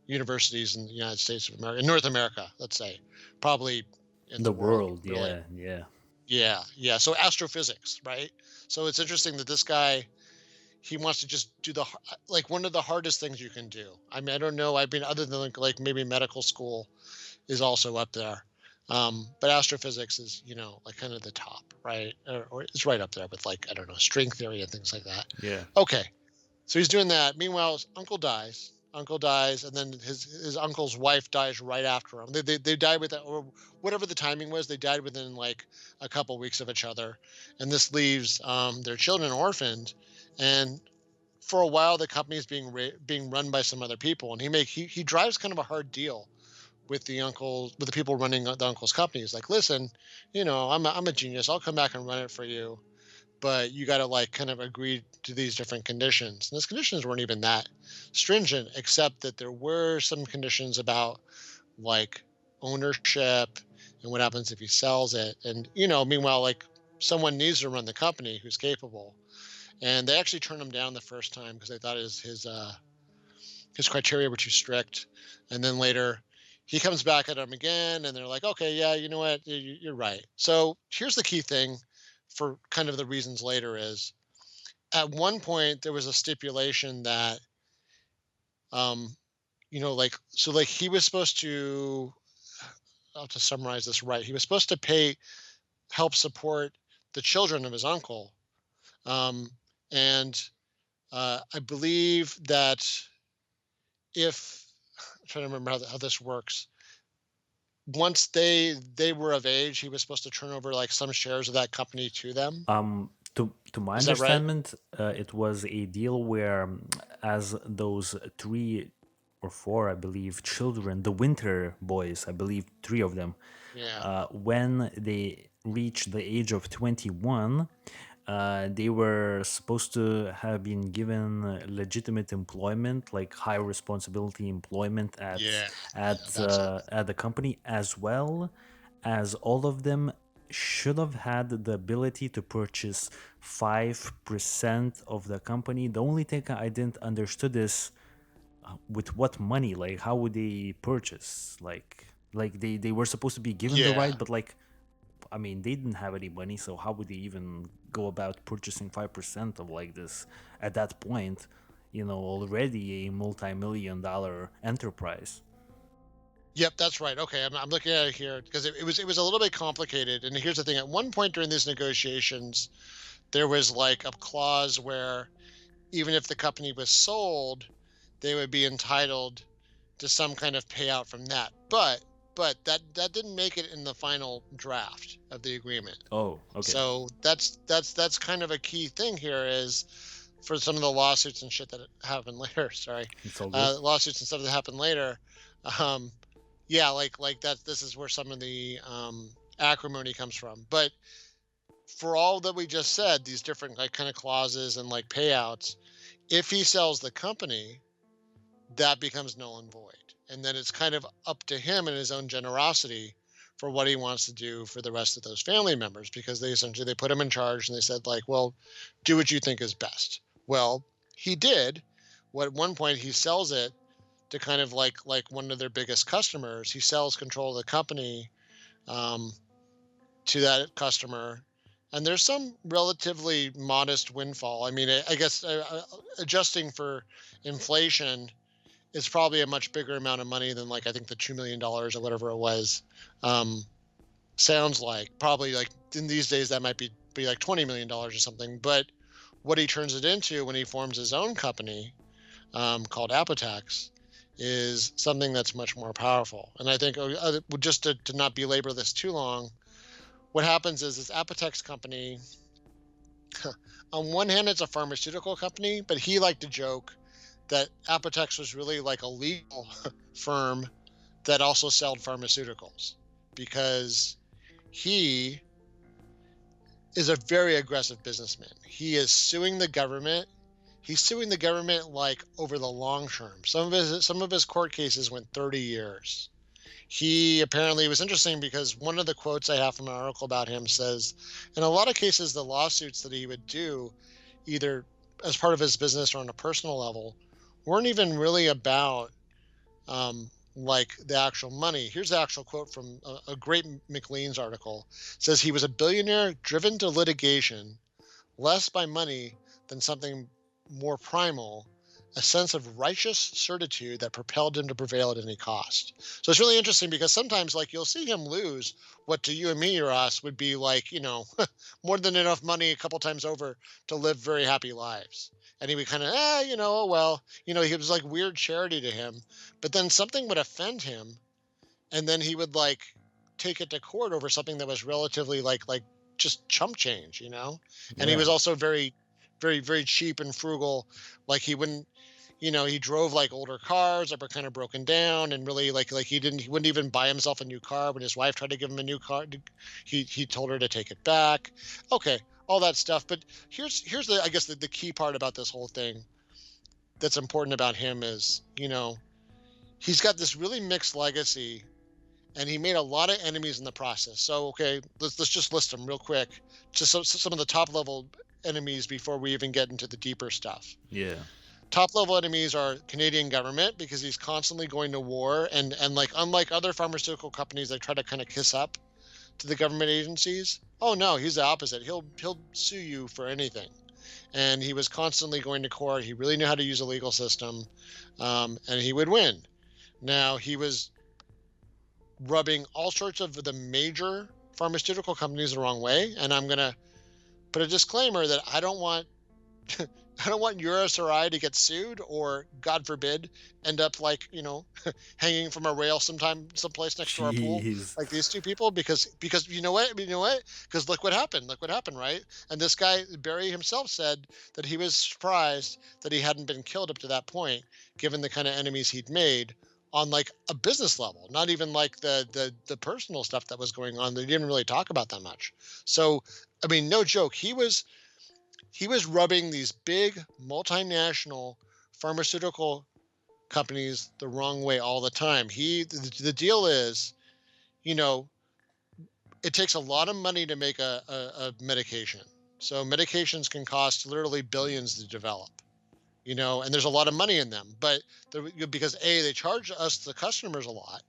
universities in the United States of America, in North America, let's say, probably in The the world, world. really. Yeah. Yeah. Yeah, yeah. So astrophysics, right? So it's interesting that this guy, he wants to just do like one of the hardest things you can do. I mean, I don't know. I've been other than like maybe medical school is also up there. But astrophysics is, like kind of the top, right? Or it's right up there with like, I don't know, string theory and things like that. Yeah. Okay. So he's doing that. Meanwhile, his uncle dies. Uncle dies, and then his uncle's wife dies right after him. They died with that, or whatever the timing was. They died within like a couple weeks of each other, and this leaves their children orphaned. And for a while, the company is being run by some other people, and he drives kind of a hard deal with the people running the uncle's company. He's like, listen, I'm a genius. I'll come back and run it for you, but you got to like kind of agree to these different conditions. And those conditions weren't even that stringent, except that there were some conditions about like ownership and what happens if he sells it. And, meanwhile, like someone needs to run the company who's capable. And they actually turned him down the first time because they thought his criteria were too strict. And then later he comes back at them again, and they're like, okay, yeah, you know what? You're right. So here's the key thing for kind of the reasons later is, at one point there was a stipulation that, like he was supposed to, I'll to summarize this right, he was supposed to help support the children of his uncle. Um, and I believe that if, I'm trying to remember how this works, once they were of age, he was supposed to turn over like some shares of that company to them. To my Is that right? understanding, it was a deal where, as those 3 or 4, I believe, children, the Winter Boys, I believe 3 of them, Yeah. when they reached the age of 21, they were supposed to have been given legitimate employment, like high responsibility employment Yeah. Yeah. at That's it. at the company, as well as all of them should have had the ability to purchase 5% of the company. The only thing I didn't understood is with what money, like how would they purchase, like they were supposed to be given the Yeah. right, but like, I mean, they didn't have any money, so how would they even go about purchasing 5% of like this at that point? Already a multi-million-dollar enterprise. Yep, that's right. Okay, I'm looking at it here because it was a little bit complicated. And here's the thing: at one point during these negotiations, there was like a clause where even if the company was sold, they would be entitled to some kind of payout from that. But that didn't make it in the final draft of the agreement. Oh, okay. So that's kind of a key thing here is for some of the lawsuits and shit that happen later. Sorry, It's all good. lawsuits and stuff that happen later. Um, yeah, like that. This is where some of the acrimony comes from. But for all that we just said, these different like kind of clauses and like payouts, if he sells the company, that becomes null and void. And then it's kind of up to him and his own generosity for what he wants to do for the rest of those family members, because they put him in charge and they said like, well, do what you think is best. Well, he did. What at one point he sells it to kind of like one of their biggest customers. He sells control of the company um, to that customer, and there's some relatively modest windfall. I mean, I guess adjusting for inflation, it's probably a much bigger amount of money than like I think the $2 million or whatever it was. Um, sounds like probably like in these days that might be like $20 million or something. But what he turns it into when he forms his own company called Apotex is something that's much more powerful. And I think just to not belabor this too long, what happens is this Apotex company, on one hand, it's a pharmaceutical company, but he liked to joke that Apotex was really like a legal firm that also sold pharmaceuticals, because he is a very aggressive businessman. He is suing the government. He's suing the government like over the long term. Some of his court cases went 30 years. He apparently, it was interesting because one of the quotes I have from an article about him says, in a lot of cases, the lawsuits that he would do, either as part of his business or on a personal level, weren't even really about like the actual money. Here's the actual quote from a great McLean's article. It says he was a billionaire driven to litigation less by money than something more primal, a sense of righteous certitude that propelled him to prevail at any cost. So it's really interesting because sometimes like you'll see him lose what to you and me or us would be like, more than enough money a couple times over to live very happy lives. And he would kind of, oh, well, he was like weird charity to him. But then something would offend him. And then he would like take it to court over something that was relatively like just chump change, And he Yeah. was also very, very, very cheap and frugal. Like he wouldn't, he drove like older cars that were kind of broken down and really like he wouldn't even buy himself a new car. When his wife tried to give him a new car, he told her to take it back. Okay, all that stuff. But here's the I guess the key part about this whole thing that's important about him is, he's got this really mixed legacy and he made a lot of enemies in the process. So, okay, let's just list them real quick. Just some of the top level enemies before we even get into the deeper stuff. Yeah. Top level enemies are Canadian government because he's constantly going to war and like unlike other pharmaceutical companies that try to kind of kiss up to the government agencies. Oh no, he's the opposite. He'll sue you for anything. And he was constantly going to court. He really knew how to use a legal system, and he would win. Now he was rubbing all sorts of the major pharmaceutical companies the wrong way, and I'm gonna put a disclaimer that I don't want USRI to get sued or, God forbid, end up like hanging from a rail someplace next to our pool, Jeez. like these two people, because you know what, because look what happened, right? And this guy Barry himself said that he was surprised that he hadn't been killed up to that point, given the kind of enemies he'd made on like a business level, not even like the personal stuff that was going on. They didn't really talk about that much. So, I mean, no joke. He was rubbing these big multinational pharmaceutical companies the wrong way all the time. The deal is, it takes a lot of money to make a medication. So medications can cost literally billions to develop. And there's a lot of money in them, but because they charge us, the customers, a lot,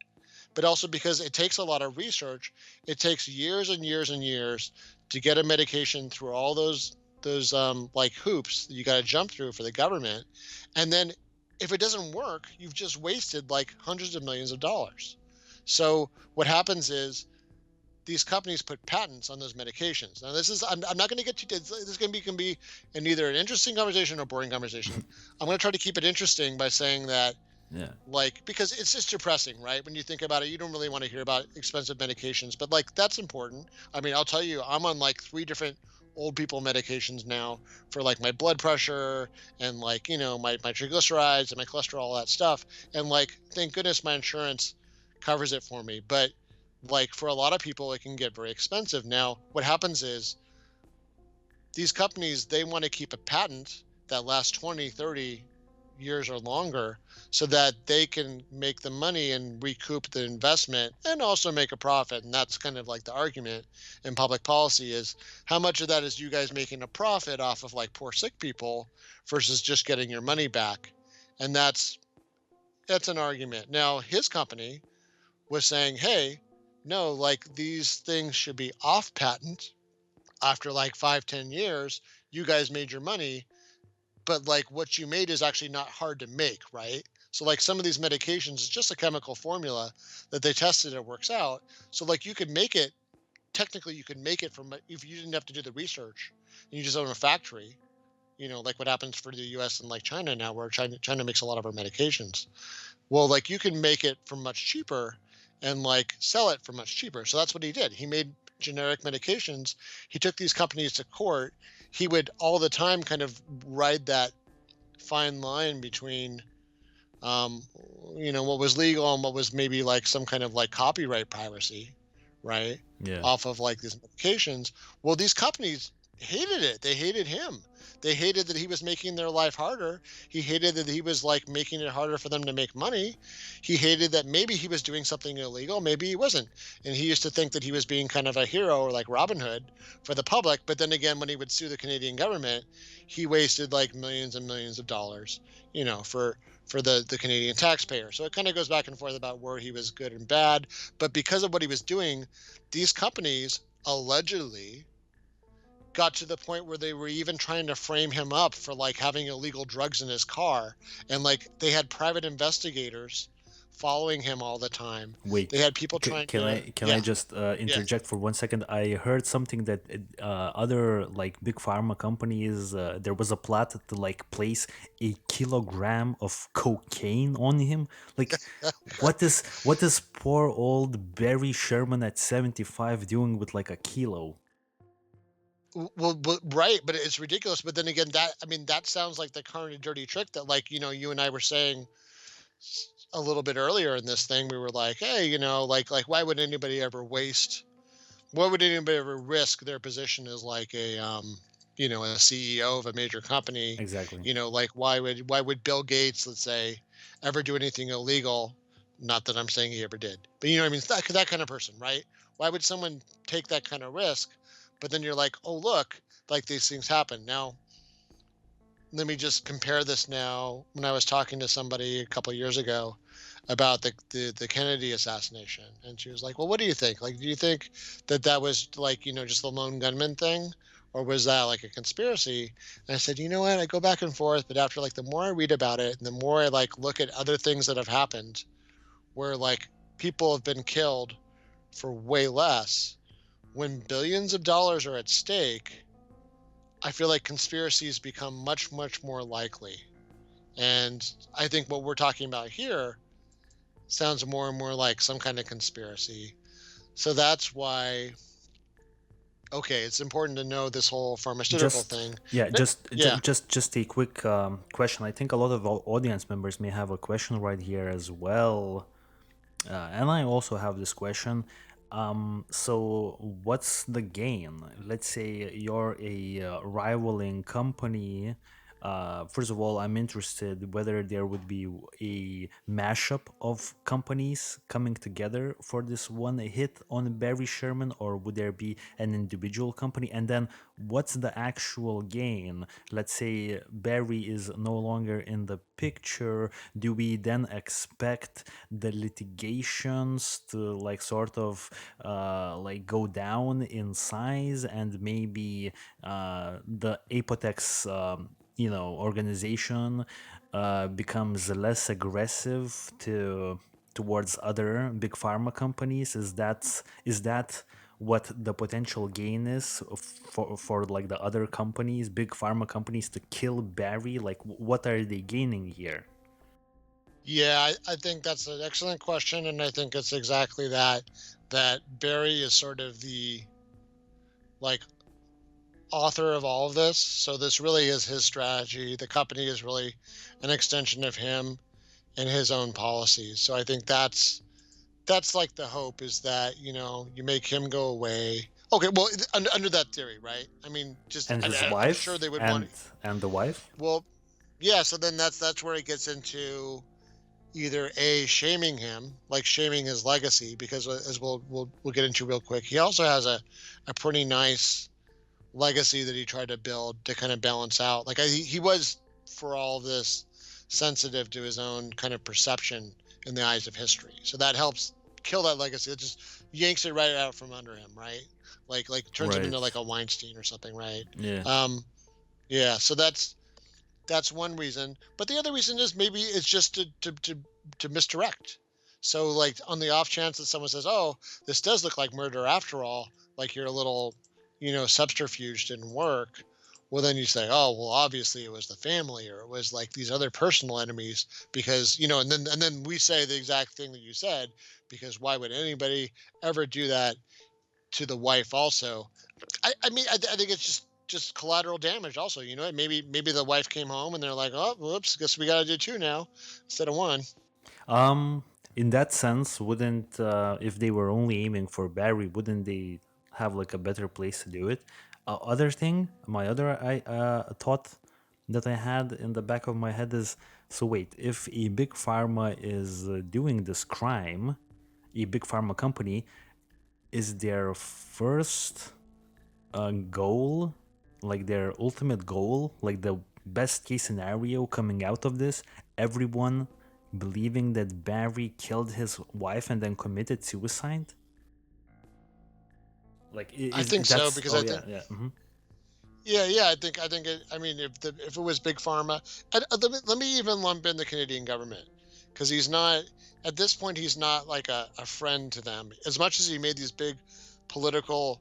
but also because it takes a lot of research. It takes years and years and years to get a medication through all those like hoops that you got to jump through for the government. And then if it doesn't work, you've just wasted like hundreds of millions of dollars. So what happens is these companies put patents on those medications. Now, I'm not going to get to this. Is going to be in either an interesting conversation or boring conversation. I'm going to try to keep it interesting by saying that, because it's just depressing, right? When you think about it, you don't really want to hear about expensive medications, but like that's important. I mean, I'll tell you, I'm on like 3 different old people medications now for like my blood pressure and like, my triglycerides and my cholesterol, all that stuff. And like, thank goodness my insurance covers it for me. But like for a lot of people, it can get very expensive. Now, what happens is these companies, they want to keep a patent that lasts 20, 30 years or longer so that they can make the money and recoup the investment and also make a profit. And that's kind of like the argument in public policy is how much of that is you guys making a profit off of like poor sick people versus just getting your money back. And that's an argument. Now, his company was saying, hey, no, like these things should be off patent after like 5-10 years. You guys made your money, but like what you made is actually not hard to make, right? So like some of these medications, it's just a chemical formula that they tested, it works out. So like you could make it, technically you could make it from, if you didn't have to do the research and you just own a factory, like what happens for the US and like China now, where China makes a lot of our medications. Well, like you can make it for much cheaper and like sell it for much cheaper. So that's what he did. He made generic medications. He took these companies to court. He would all the time kind of ride that fine line between, what was legal and what was maybe like some kind of like copyright piracy, right? Yeah. Off of like these medications. Well, these companies hated it. They hated him. They hated that he was making their life harder. He hated that he was like making it harder for them to make money. He hated that maybe he was doing something illegal, maybe he wasn't. And he used to think that he was being kind of a hero or like Robin Hood for the public. But then again, when he would sue the Canadian government, he wasted like millions and millions of dollars, for the Canadian taxpayer. So it kind of goes back and forth about where he was good and bad. But because of what he was doing, these companies allegedly got to the point where they were even trying to frame him up for like having illegal drugs in his car. And like they had private investigators following him all the time. Wait, They had people trying to, can I yeah, just yeah. interject for 1 second? I heard something that other like big pharma companies, there was a plot to like place a kilogram of cocaine on him. Like, what is poor old Barry Sherman at 75 doing with like a kilo? Well, right, but it's ridiculous. But then again, I mean, that sounds like the kind of dirty trick that, like, you and I were saying a little bit earlier in this thing. We were like, hey, like, why would anybody ever waste? Why would anybody ever risk their position as like a CEO of a major company? Exactly. Like why would Bill Gates, let's say, ever do anything illegal? Not that I'm saying he ever did, but you know what I mean. It's that kind of person, right? Why would someone take that kind of risk? But then you're like, oh look, like these things happen. Now, let me just compare this now. When I was talking to somebody a couple of years ago about the Kennedy assassination, and she was like, "Well, what do you think? Like, do you think that was like just the lone gunman thing, or was that like a conspiracy?" And I said, "You know what? I go back and forth, but after like the more I read about it, and the more I like look at other things that have happened, where like people have been killed for way less, when billions of dollars are at stake." I feel like conspiracies become much, much more likely. And I think what we're talking about here sounds more and more like some kind of conspiracy. So that's why, okay, it's important to know this whole pharmaceutical Just thing. yeah, Yeah. just a quick question. I think a lot of our audience members may have a question right here as well. And I also have this question. So, what's the gain? Let's say you're a rivaling company. First of all, I'm interested whether there would be a mashup of companies coming together for this one hit on Barry Sherman, or would there be an individual company? And then, what's the actual gain? Let's say Barry is no longer in the picture. Do we then expect the litigations to like sort of like go down in size, and maybe the Apotex organization becomes less aggressive towards other big pharma companies? Is that what the potential gain is for like the other companies, big pharma companies, to kill Barry? Like, what are they gaining here? Yeah, I think that's an excellent question. And I think it's exactly that Barry is sort of the like author of all of this. So this really is his strategy. The company is really an extension of him and his own policies. So I think that's like the hope, is that you make him go away. Okay, well, under that theory, right? I mean, just And his I'm sure wife they would want. and the wife. Well, yeah. So then that's where it gets into either a shaming him, like shaming his legacy, because as we'll get into real quick, he also has a pretty nice legacy that he tried to build to kind of balance out. Like he was, for all of this, sensitive to his own kind of perception in the eyes of history. So that helps kill that legacy. It just yanks it right out from under him, right? Like turns him into Right. like a Weinstein or something, right? Yeah. Um, yeah. So that's one reason. But the other reason is maybe it's just to misdirect. So like on the off chance that someone says, "Oh, this does look like murder after all," like your little, subterfuge didn't work. Well, then you say, "Oh, well, obviously it was the family, or it was like these other personal enemies," because and then we say the exact thing that you said, because why would anybody ever do that to the wife? Also, I mean, I think it's just collateral damage. Also, maybe the wife came home and they're like, "Oh, whoops, guess we got to do two now instead of one." Um, In that sense, wouldn't if they were only aiming for Barry, wouldn't they have like a better place to do it? Other thing, my other thought that I had in the back of my head is, so wait, if a big pharma is doing this crime, a big pharma company, is their first goal, like their ultimate goal, like the best case scenario coming out of this, everyone believing that Barry killed his wife and then committed suicide? Like, I is think so that's, because oh I yeah, think yeah. yeah, I think I mean if it was big pharma, let me even lump in the Canadian government because he's not at this point he's not like a friend to them as much as he made these big political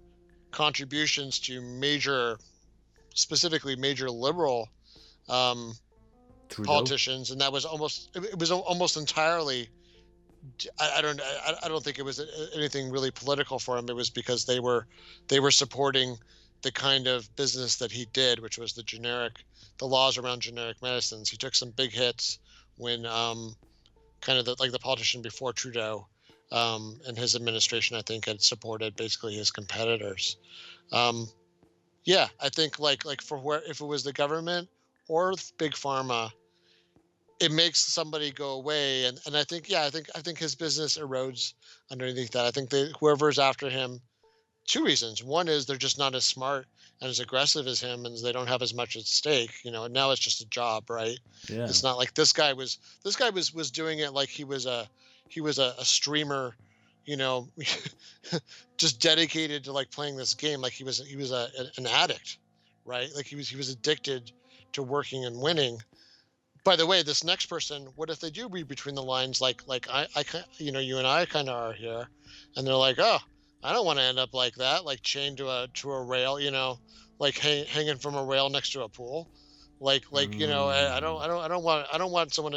contributions to major, specifically major liberal um, Trudeau. politicians, and that was almost entirely. I don't think it was anything really political for him. It was because they were supporting the kind of business that he did, which was the laws around generic medicines. He took some big hits when kind of like the politician before Trudeau and his administration, I think, had supported basically his competitors. Um, yeah, I think like for where if it was the government or big pharma, it makes somebody go away, and I think I think his business erodes underneath that. I think whoever's after him, two reasons. One is they're just not as smart and as aggressive as him, and they don't have as much at stake. And now it's just a job, right? Yeah. It's not like this guy was doing it like he was a streamer, you know, just dedicated to like playing this game like he was an addict, right? Like he was addicted to working and winning. By the way, this next person, what if they do read between the lines, like you and I kind of are here, and they're like, oh, I don't want to end up like that, like chained to a rail, like hanging from a rail next to a pool, like Mm. I don't want someone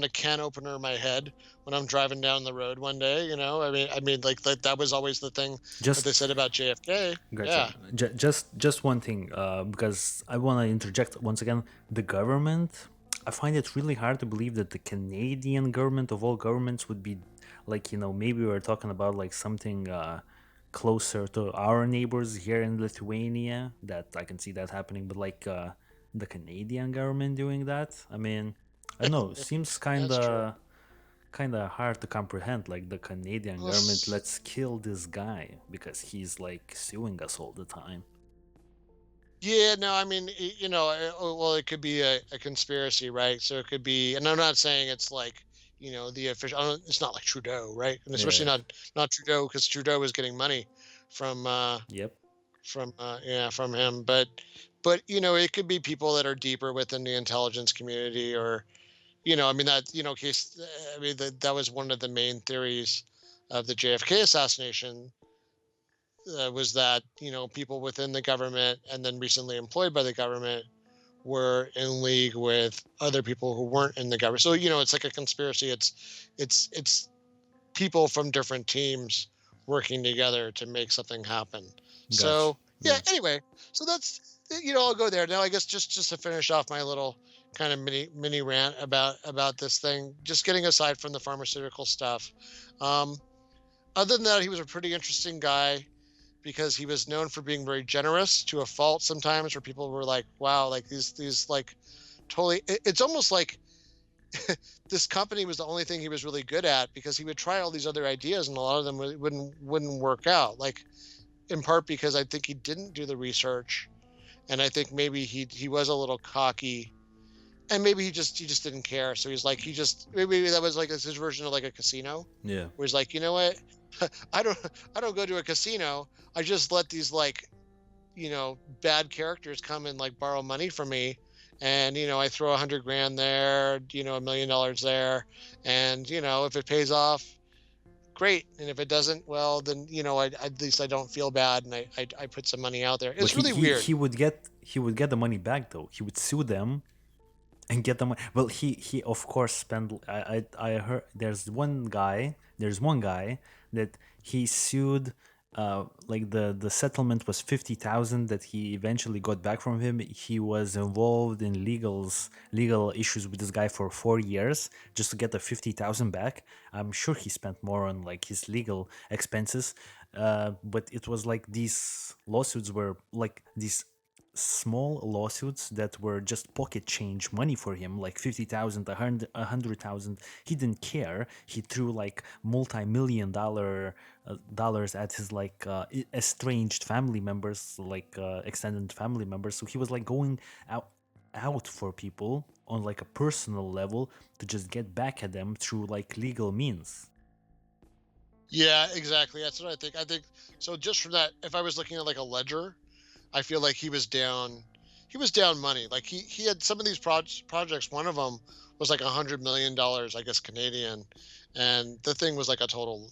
to can opener my head when I'm driving down the road one day. I mean, like that was always the thing that they said Just about JFK. Gotcha. Yeah. Just one thing, because I want to interject once again. The government, I find it really hard to believe that the Canadian government of all governments would be like, maybe we're talking about like something closer to our neighbors here in Lithuania, that I can see that happening, but like the Canadian government doing that, I mean, I don't know, seems That's true. kind of hard to comprehend. Like the Canadian Well, government, let's kill this guy because he's like suing us all the time. Yeah, no, I mean, well, it could be a conspiracy, right? So it could be, and I'm not saying it's like, the official. It's not like Trudeau, right? And especially Yeah. not Trudeau, because Trudeau is getting money from Yep. from him. But it could be people that are deeper within the intelligence community, or I mean case. I mean that was one of the main theories of the JFK assassination was that people within the government and then recently employed by the government were in league with other people who weren't in the government. So it's like a conspiracy. It's people from different teams working together to make something happen. Gotcha. So yeah. Yeah. Anyway, so that's I'll go there now. I guess just to finish off my little kind of mini rant about this thing. Just getting aside from the pharmaceutical stuff. Um, Other than that, he was a pretty interesting guy because he was known for being very generous to a fault sometimes, where people were like, wow, like these like totally it's almost like this company was the only thing he was really good at, because he would try all these other ideas and a lot of them wouldn't work out, like in part because I think he didn't do the research, and I think maybe he was a little cocky, and maybe he just didn't care. So he's like, maybe that was like his version of like a casino, Yeah. where he's like, you know what, I don't I don't go to a casino. I just let these like bad characters come and like borrow money from me, and I throw 100 grand there, $1 million there, and if it pays off, great, and if it doesn't, well, then at least I don't feel bad, and I put some money out there. But It's really weird. he would get the money back though. He would sue them and get the money. Well, he of course spent. I heard there's one guy that he sued like the settlement was 50,000 that he eventually got back from him. He was involved in legal issues with this guy for 4 years just to get the 50,000 back. I'm sure he spent more on like his legal expenses, but it was like these lawsuits were like these small lawsuits that were just pocket change money for him, like 50,000, 100,000. He didn't care. He threw like multi-million dollars at his like estranged family members, like extended family members. So he was like going out for people on like a personal level to just get back at them through like legal means. Yeah, exactly. That's what I think. I think so. Just from that, if I was looking at like a ledger, I feel like he was down. He was down money. Like he had some of these projects. One of them was like $100 million, I guess Canadian, and the thing was like a total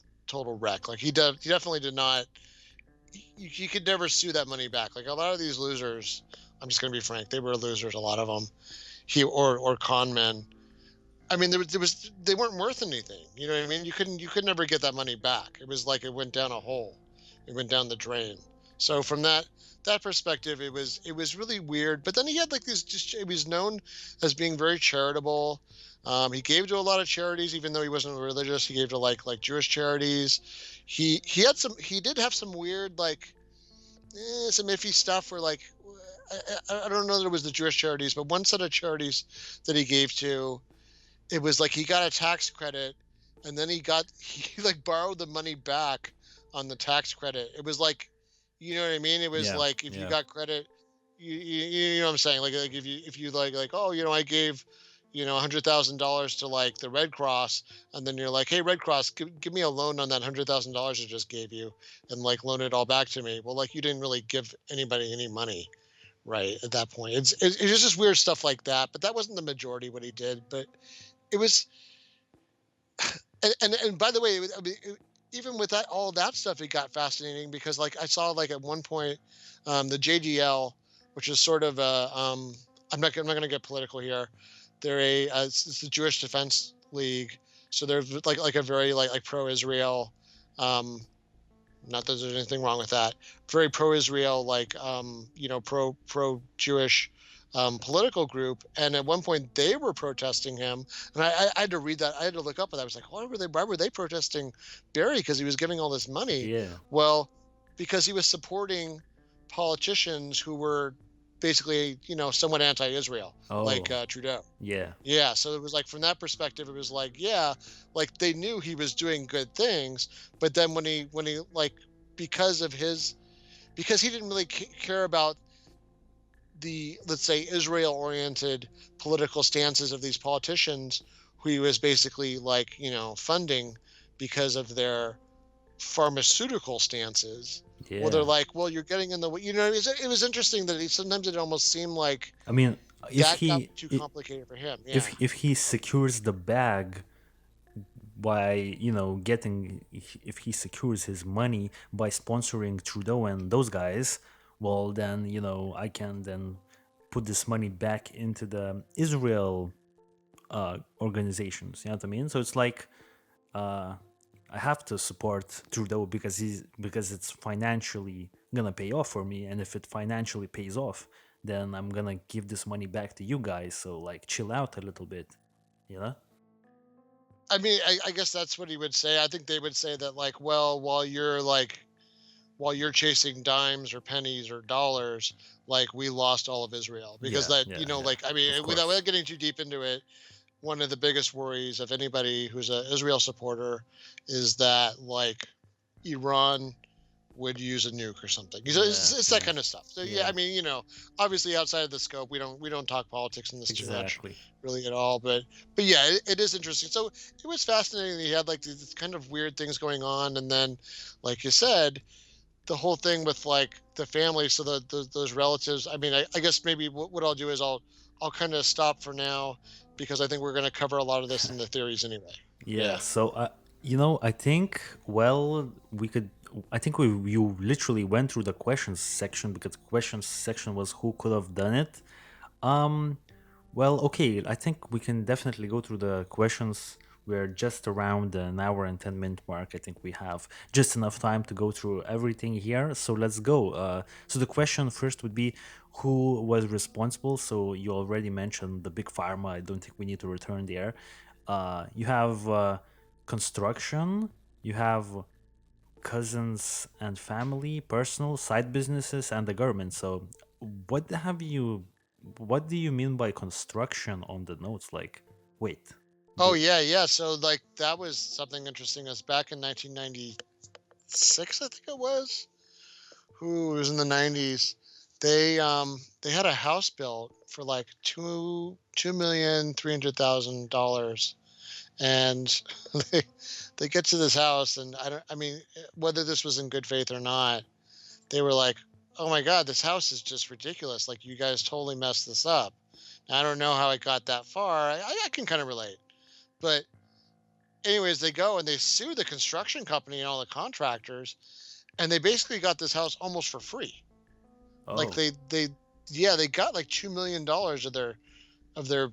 wreck. Like he definitely did not. You could never sue that money back. Like a lot of these losers, I'm just gonna be frank, they were losers. A lot of them, or con men. I mean, there was they weren't worth anything. You know what I mean? You could never get that money back. It was like it went down a hole. It went down the drain. So from that perspective, it was really weird. But then he had like this. Just he was known as being very charitable. He gave to a lot of charities, even though he wasn't religious. He gave to like Jewish charities. He did have some weird like some iffy stuff where like I don't know that it was the Jewish charities, but one set of charities that he gave to, it was like he got a tax credit, and then he like borrowed the money back on the tax credit. It was like, you know what I mean? It was Yeah, like if you yeah. got credit, you know what I'm saying? Like if you like oh I gave $100,000 to like the Red Cross, and then you're like, hey Red Cross, give me a loan on that $100,000 I just gave you, and like loan it all back to me. Well, like you didn't really give anybody any money, right, at that point. It's just weird stuff like that, but that wasn't the majority what he did. But it was, and by the way, I mean, even with that all that stuff, it got fascinating because like I saw like at one point, the JDL, which is sort of a I'm not going to get political here. They're it's the Jewish Defense League, so they're like a very like pro-Israel, um, not that there's anything wrong with that. Very pro-Israel, like pro-Jewish political group. And at one point, they were protesting him, and I had to read that. I had to look up, and I was like, Why were they protesting Barry? Because he was giving all this money. Yeah. Well, because he was supporting politicians who were basically, somewhat anti-Israel, like Oh, Trudeau. yeah. Yeah, so it was like from that perspective, it was like, yeah, like they knew he was doing good things, but then when he like because of his because he didn't really care about the, let's say, Israel-oriented political stances of these politicians who he was basically like, funding because of their pharmaceutical stances. Well, they're Yeah. like, well, you're getting in the way, it was interesting that sometimes it almost seemed like I mean, if that got he too I- complicated for him. if Yeah. if he secures the bag by getting, if he secures his money by sponsoring Trudeau and those guys, well then I can then put this money back into the Israel organizations. You know what I mean? So it's like I have to support Trudeau because it's financially gonna pay off for me, and if it financially pays off, then I'm gonna give this money back to you guys. So like, chill out a little bit, you know? I mean, I guess that's what he would say. I think they would say that, like, well, while you're chasing dimes or pennies or dollars, like we lost all of Israel because Yeah, that, yeah, yeah. like, I Of mean, course. without getting too deep into it, one of the biggest worries of anybody who's a Israel supporter is that like Iran would use a nuke or something. Yeah, It's that yeah, kind of stuff. So yeah, I yeah. mean, obviously outside of the scope, we don't talk politics in this too much, Exactly. really at all. But yeah, it is interesting. So it was fascinating that he had like these kind of weird things going on, and then, like you said, the whole thing with like the family. So those relatives. I mean, I guess maybe what I'll do is I'll kind of stop for now because I think we're going to cover a lot of this in the theories anyway. Yeah. Yeah. So, I think, well, we could. I think you literally went through the questions section because the questions section was who could have done it. Um, well, okay. I think we can definitely go through the questions We're just around an hour and 10-minute mark. I think we have just enough time to go through everything here. So let's go. So the question first would be, who was responsible? So you already mentioned the big pharma. I don't think we need to return there. You have construction. You have cousins and family, personal, side businesses, and the government. So, what have you? What do you mean by construction on the notes? Like, wait, Oh the yeah, yeah. So like that was something interesting. As back in 1996, I think it was. Who was in the 90s? They had a house built for like $2,300,000, and they they get to this house, and I mean, whether this was in good faith or not, they were like, oh my god, this house is just ridiculous, like you guys totally messed this up. Now, I don't know how it got that far. I can kind of relate, but anyways, they go and they sue the construction company and all the contractors, and they basically got this house almost for free. Like oh they got like $2 million of their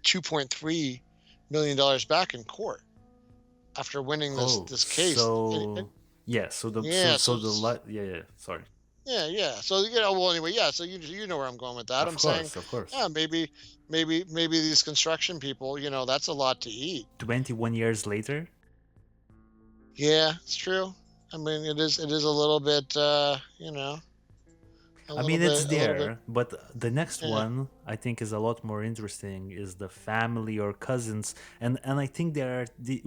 $2.3 million back in court after winning oh this case. so yeah so the Yeah, yeah, yeah, sorry, yeah. So well anyway, yeah. So you know where I'm going with that. I'm of saying, course, of course. yeah, maybe these construction people, that's a lot to eat. 21 years later. Yeah, it's true. I mean, it is a little bit, I mean, it's a little bit. there, but the next Yeah. one I think is a lot more interesting. Is the family or cousins, and I think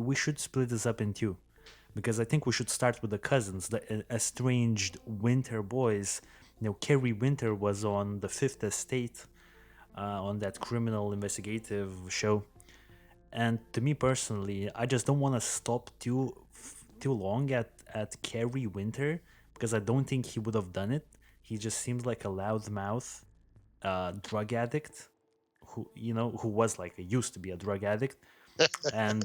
we should split this up in two, because I think we should start with the cousins, the estranged Winter boys. Kerry Winter was on the Fifth Estate, on that criminal investigative show, and to me personally, I just don't want to stop too long at Kerry Winter, because I don't think he would have done it. He just seems like a loudmouth drug addict who was like used to be a drug addict, and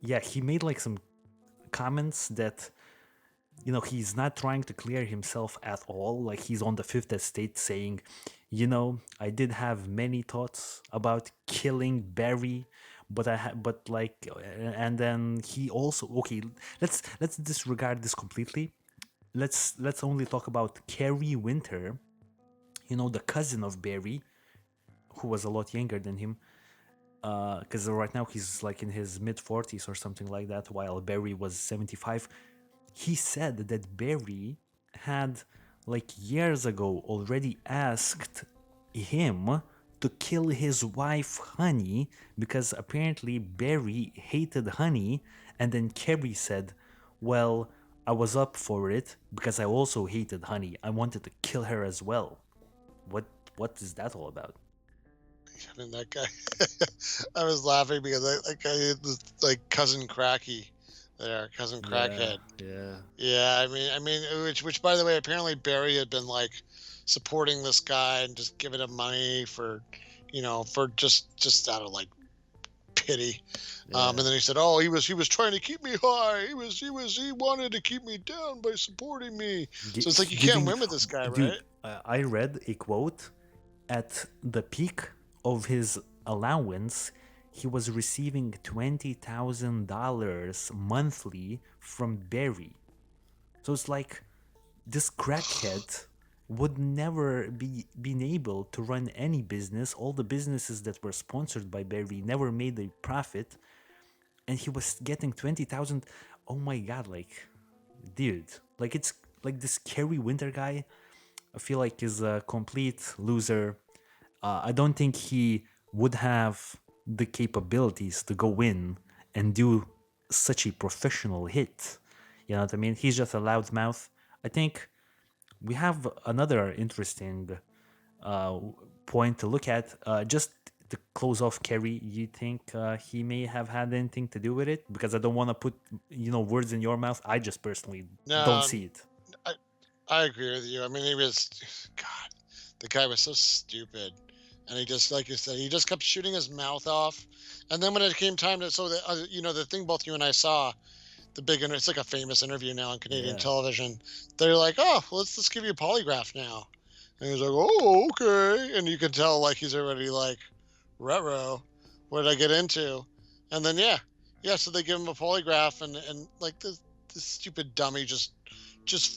yeah, he made like some comments that he's not trying to clear himself at all. Like, he's on the Fifth Estate saying, I did have many thoughts about killing Barry, but like, and then he also, okay, let's disregard this completely. Let's only talk about Kerry Winter, the cousin of Barry, who was a lot younger than him. Because right now he's like in his mid 40s or something like that, while Barry was 75. He said that Barry had, like, years ago already asked him to kill his wife Honey, because apparently Barry hated Honey, and then Kerry said, well, I was up for it because I also hated Honey. I wanted to kill her as well. What is that all about? I mean, that guy. I was laughing because that guy is like cousin Cracky, there, cousin Yeah, Crackhead. yeah. Yeah, I mean, which by the way, apparently Barry had been like supporting this guy and just giving him money for, for just out of like pity. And Yeah. then he said, "Oh, he was trying to keep me high. He wanted to keep me down by supporting me." So it's like you can't Giving, win with this guy, dude, right? I read a quote. At the peak of his allowance, he was receiving $20,000 monthly from Barry. So it's like, this crackhead would never be been able to run any business. All the businesses that were sponsored by Barry never made a profit, and he was getting 20,000. Oh my god, like, dude, like, it's like this Kerry Winter guy, I feel like, is a complete loser. I don't think he would have the capabilities to go in and do such a professional hit. You know what I mean? He's just a loudmouth. I think we have another interesting uh, point to look at. Just to close off Kerry, you think he may have had anything to do with it? Because I don't want to put words in your mouth. I just personally don't No, see it. I I agree with you. I mean, he was, God, the guy was so stupid, and he just, like you said, he just kept shooting his mouth off, and then when it came time to, so the the thing both you and I saw, it's like a famous interview now on Canadian Yeah. television. They're like, oh, well, let's give you a polygraph now, and he's like, oh, okay, and you can tell like he's already like, ruh what did I get into? And then yeah. Yeah, so they give him a polygraph, and like this stupid dummy just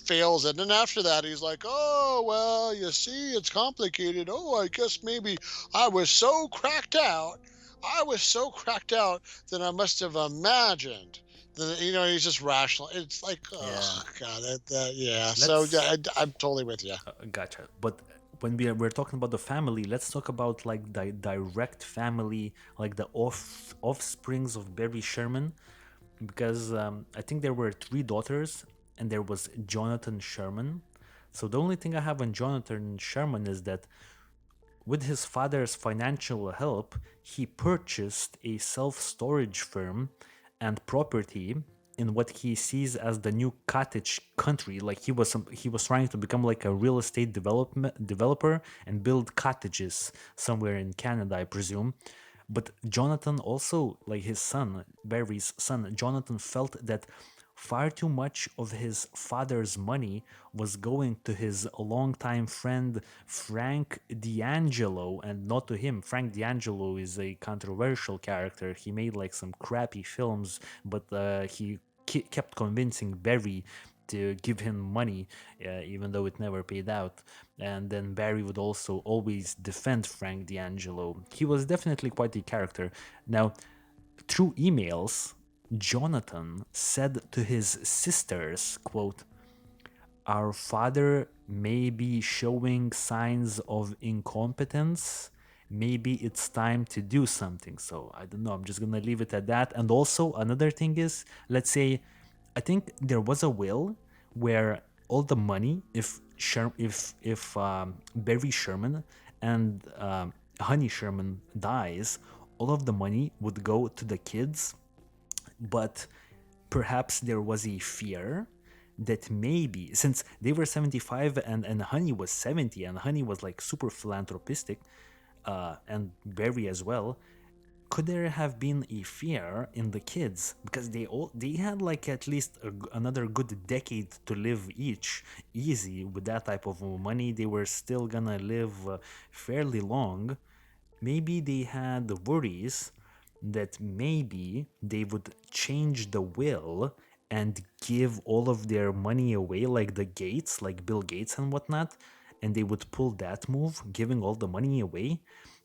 fails it. And after that, he's like, "Oh well, you see, it's complicated. Oh, I guess maybe I was so cracked out. I was so cracked out that I must have imagined." He's just rational. It's like, Yeah. oh god, yeah. So Let's yeah, I'm totally with you. Gotcha. But when we're talking about the family, let's talk about like the direct family, like the offsprings of Barry Sherman, because I think there were three daughters, and there was Jonathan Sherman. So the only thing I have on Jonathan Sherman is that with his father's financial help, he purchased a self storage firm and property in what he sees as the new cottage country. Like he was trying to become like a real estate developer and build cottages somewhere in Canada, I presume. But Jonathan also, like his son, Barry's son, Jonathan felt that far too much of his father's money was going to his longtime friend Frank D'Angelo and not to him. Frank D'Angelo is a controversial character. He made like some crappy films, but he kept convincing Barry to give him money, even though it never paid out. And then Barry would also always defend Frank D'Angelo. He was definitely quite a character. Now, through emails, Jonathan said to his sisters, quote, "Our father may be showing signs of incompetence. Maybe it's time to do something." So I don't know. I'm just gonna leave it at that. And also another thing is, let's say, I think there was a will where all the money, if Barry Sherman and Honey Sherman dies, all of the money would go to the kids, but perhaps there was a fear that maybe since they were 75 and Honey was 70 and Honey was like super philanthropistic, and Barry as well, could there have been a fear in the kids because they had like at least another good decade to live each easy with that type of money. They were still gonna live fairly long. Maybe they had worries that maybe they would change the will and give all of their money away like the Gates, like Bill Gates and whatnot, and they would pull that move, giving all the money away.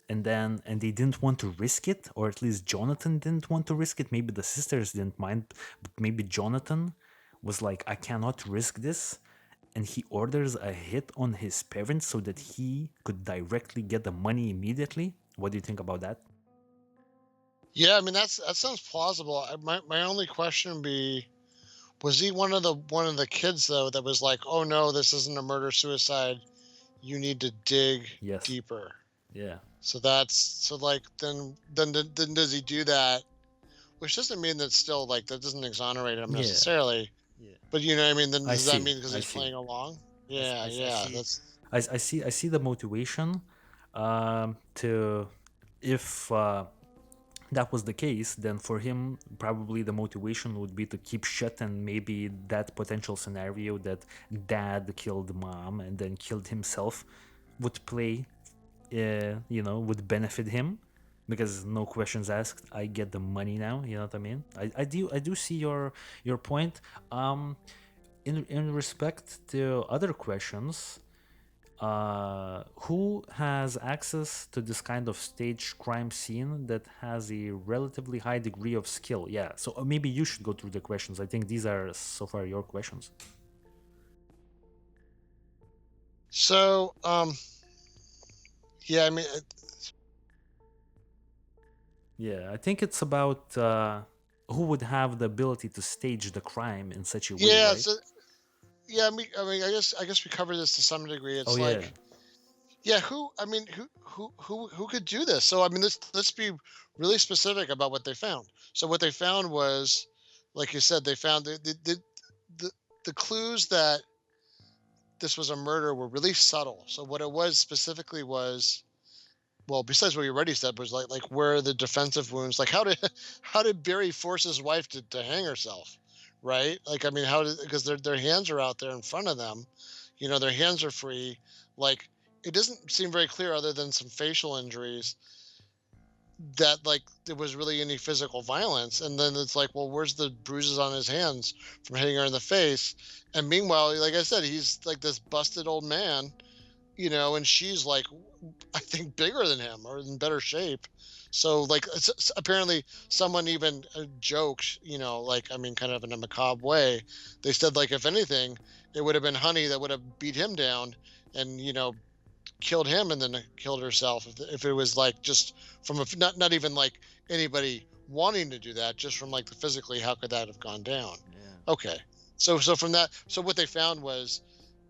And they didn't want to risk it, or at least Jonathan didn't want to risk it. Maybe the sisters didn't mind, but maybe Jonathan was like, I cannot risk this, and he orders a hit on his parents so that he could directly get the money immediately. What do you think about that? Yeah, I mean that sounds plausible. My only question would be, was he one of the kids though that was like, "Oh no, this isn't a murder suicide. You need to dig Yes. deeper." Yeah. So that's so like then does he do that? Which doesn't mean that still like that doesn't exonerate him Yeah. necessarily. Yeah. But you know what I mean? Then I does that see. mean because I he's see. playing along? I, s- Yeah, I s- I yeah. see. That's I see the motivation to if that was the case, then for him probably the motivation would be to keep shut, and maybe that potential scenario that dad killed mom and then killed himself would play, would benefit him because no questions asked. I get the money now. You know what I mean? I do see your point. In respect to other questions, who has access to this kind of stage crime scene that has a relatively high degree of skill? Yeah, so maybe you should go through the questions. I think these are so far your questions. so. Yeah, I mean, Yeah, I think it's about who would have the ability to stage the crime in such a way, yeah. right? So yeah, I mean, I guess we covered this to some degree. Oh It's yeah. like, yeah, who? I mean, who could do this? So I mean, let's be really specific about what they found. So what they found was, like you said, they found the, the clues that this was a murder were really subtle. So what it was specifically was, well, besides what you already said, was like where are the defensive wounds? Like how did how did Barry force his wife to hang herself? Right? Like I mean, how did because their hands are out there in front of them, their hands are free. Like it doesn't seem very clear other than some facial injuries that like there was really any physical violence. And then it's like, well, where's the bruises on his hands from hitting her in the face? And meanwhile, like I said, he's like this busted old man, and she's like, I think bigger than him or in better shape. So like apparently someone even joked, like, I mean, kind of in a macabre way. They said like, if anything, it would have been Honey that would have beat him down and killed him and then killed herself. If it was like just from not even like anybody wanting to do that, just from like the physically, how could that have gone down? Yeah. Okay, so from that, so what they found was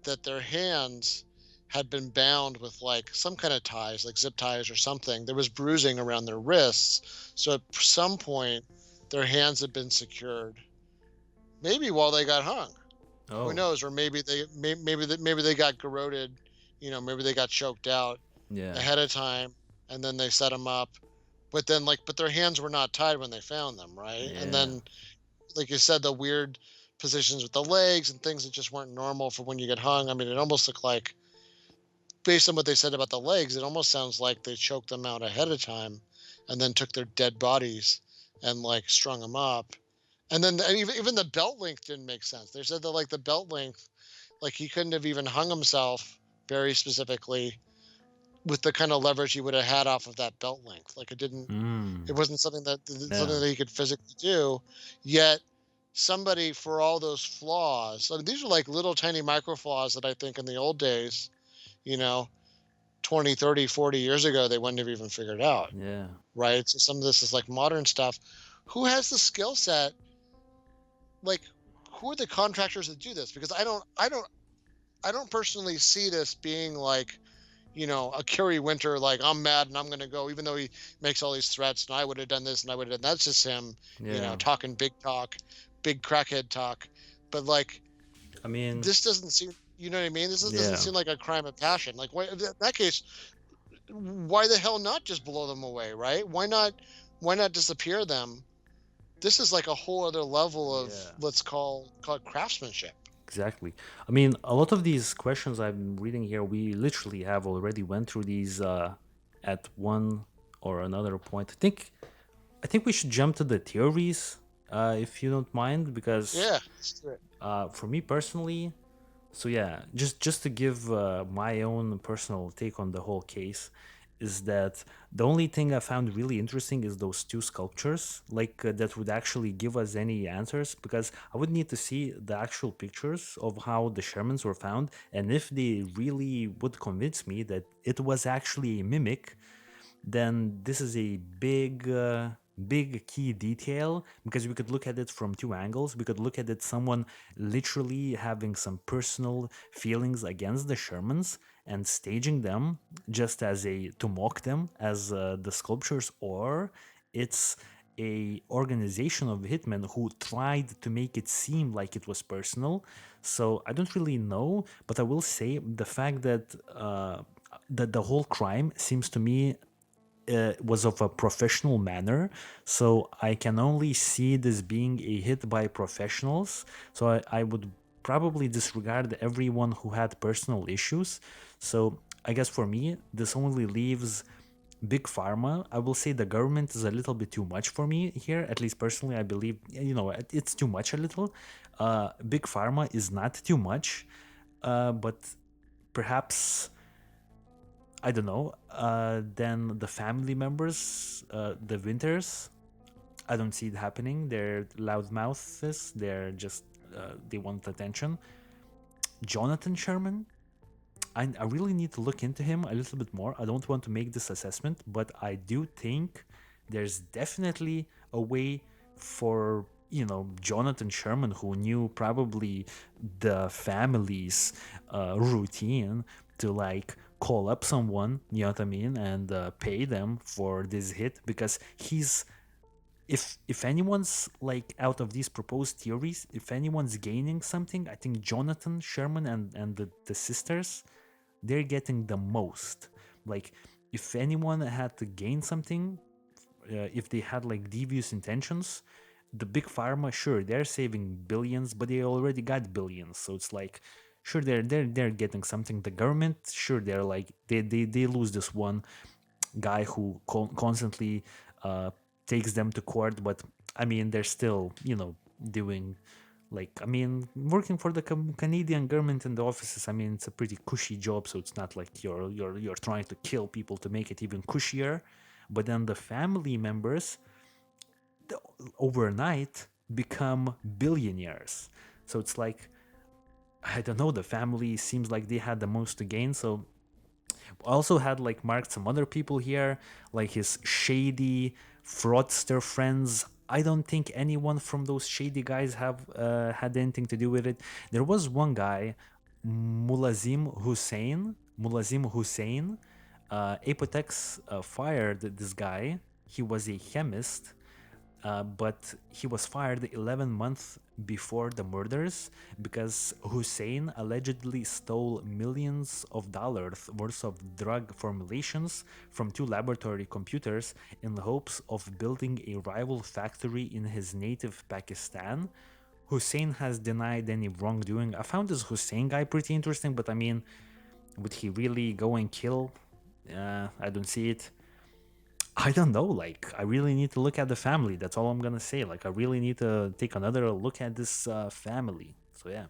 that their hands had been bound with like some kind of ties, like zip ties or something. There was bruising around their wrists. So at some point, their hands had been secured. Maybe while they got hung. Who Oh, knows? Or maybe they got garroted. Maybe they got choked out yeah. ahead of time, and then they set them up. But their hands were not tied when they found them, right? And Yeah. then, like you said, the weird positions with the legs and things that just weren't normal for when you get hung. I mean, it almost looked like, based on what they said about the legs, it almost sounds like they choked them out ahead of time and then took their dead bodies and like strung them up. And then even the belt length didn't make sense. They said that like the belt length, like he couldn't have even hung himself very specifically with the kind of leverage he would have had off of that belt length. Like it Mm. wasn't something Yeah. that he could physically do. Yet somebody, for all those flaws, I mean, these are like little tiny micro flaws that I think in the old days, you know, 20, 30, 40 years ago, they wouldn't have even figured out. Yeah. Right. So some of this is like modern stuff. Who has the skill set? Like, who are the contractors that do this? Because I don't personally see this being like, a Kerry Winter, like, I'm mad and I'm going to go, even though he makes all these threats and I would have done this and I would have done. That's just him, Yeah. talking big talk, big crackhead talk. But like, I mean, this doesn't seem, you know what I mean? This doesn't yeah. seem like a crime of passion. Like, why, in that case, why the hell not just blow them away, right? Why not disappear them? This is like a whole other level of, Yeah. let's call it craftsmanship. Exactly. I mean, a lot of these questions I'm reading here, we literally have already went through these at one or another point. I think we should jump to the theories, if you don't mind, because Yeah, let's do it. for me personally, so yeah, just to give my own personal take on the whole case, is that the only thing I found really interesting is those two sculptures, like that would actually give us any answers, because I would need to see the actual pictures of how the Shermans were found, and if they really would convince me that it was actually a mimic, then this is a big key detail, because we could look at it from two angles. We could look at it someone literally having some personal feelings against the Shermans and staging them just as a to mock them as the sculptures, or it's a organization of hitmen who tried to make it seem like it was personal. So I don't really know, but I will say the fact that the whole crime seems to me was of a professional manner. So I can only see this being a hit by professionals. So I would probably disregard everyone who had personal issues. So I guess for me, this only leaves big pharma. I will say the government is a little bit too much for me here. At least personally, I believe, it's too much a little. Big pharma is not too much, but perhaps I don't know. Then the family members, the Winters, I don't see it happening. They're loud mouths. They want attention. Jonathan Sherman, I really need to look into him a little bit more. I don't want to make this assessment, but I do think there's definitely a way for Jonathan Sherman, who knew probably the family's routine, to like call up someone, you know what I mean, and pay them for this hit, because he's if anyone's like out of these proposed theories, if anyone's gaining something, I think Jonathan Sherman and the sisters, they're getting the most. Like, if anyone had to gain something, if they had like devious intentions, the big pharma, sure, they're saving billions, but they already got billions. So it's like, sure, they're getting something. The government, sure, they're like they lose this one. guy who constantly takes them to court. But I mean, they're still, doing, like, I mean, working for the Canadian government in the offices. I mean, it's a pretty cushy job, so it's not like you're trying to kill people to make it even cushier. But then the family members overnight become billionaires. So it's like, I don't know, the family seems like they had the most to gain. So also had like marked some other people here, like his shady fraudster friends. I don't think anyone from those shady guys have had anything to do with it. There was one guy, Mulazim Hussein. Apotex fired this guy. He was a chemist, but he was fired 11 months before the murders because Hussein allegedly stole millions of dollars worth of drug formulations from two laboratory computers in the hopes of building a rival factory in his native Pakistan. Hussein has denied any wrongdoing. I found this Hussein guy pretty interesting, but I mean, would he really go and kill? I don't see it. I don't know. Like, I really need to look at the family. That's all I'm gonna say. Like, I really need to take another look at this family. So yeah.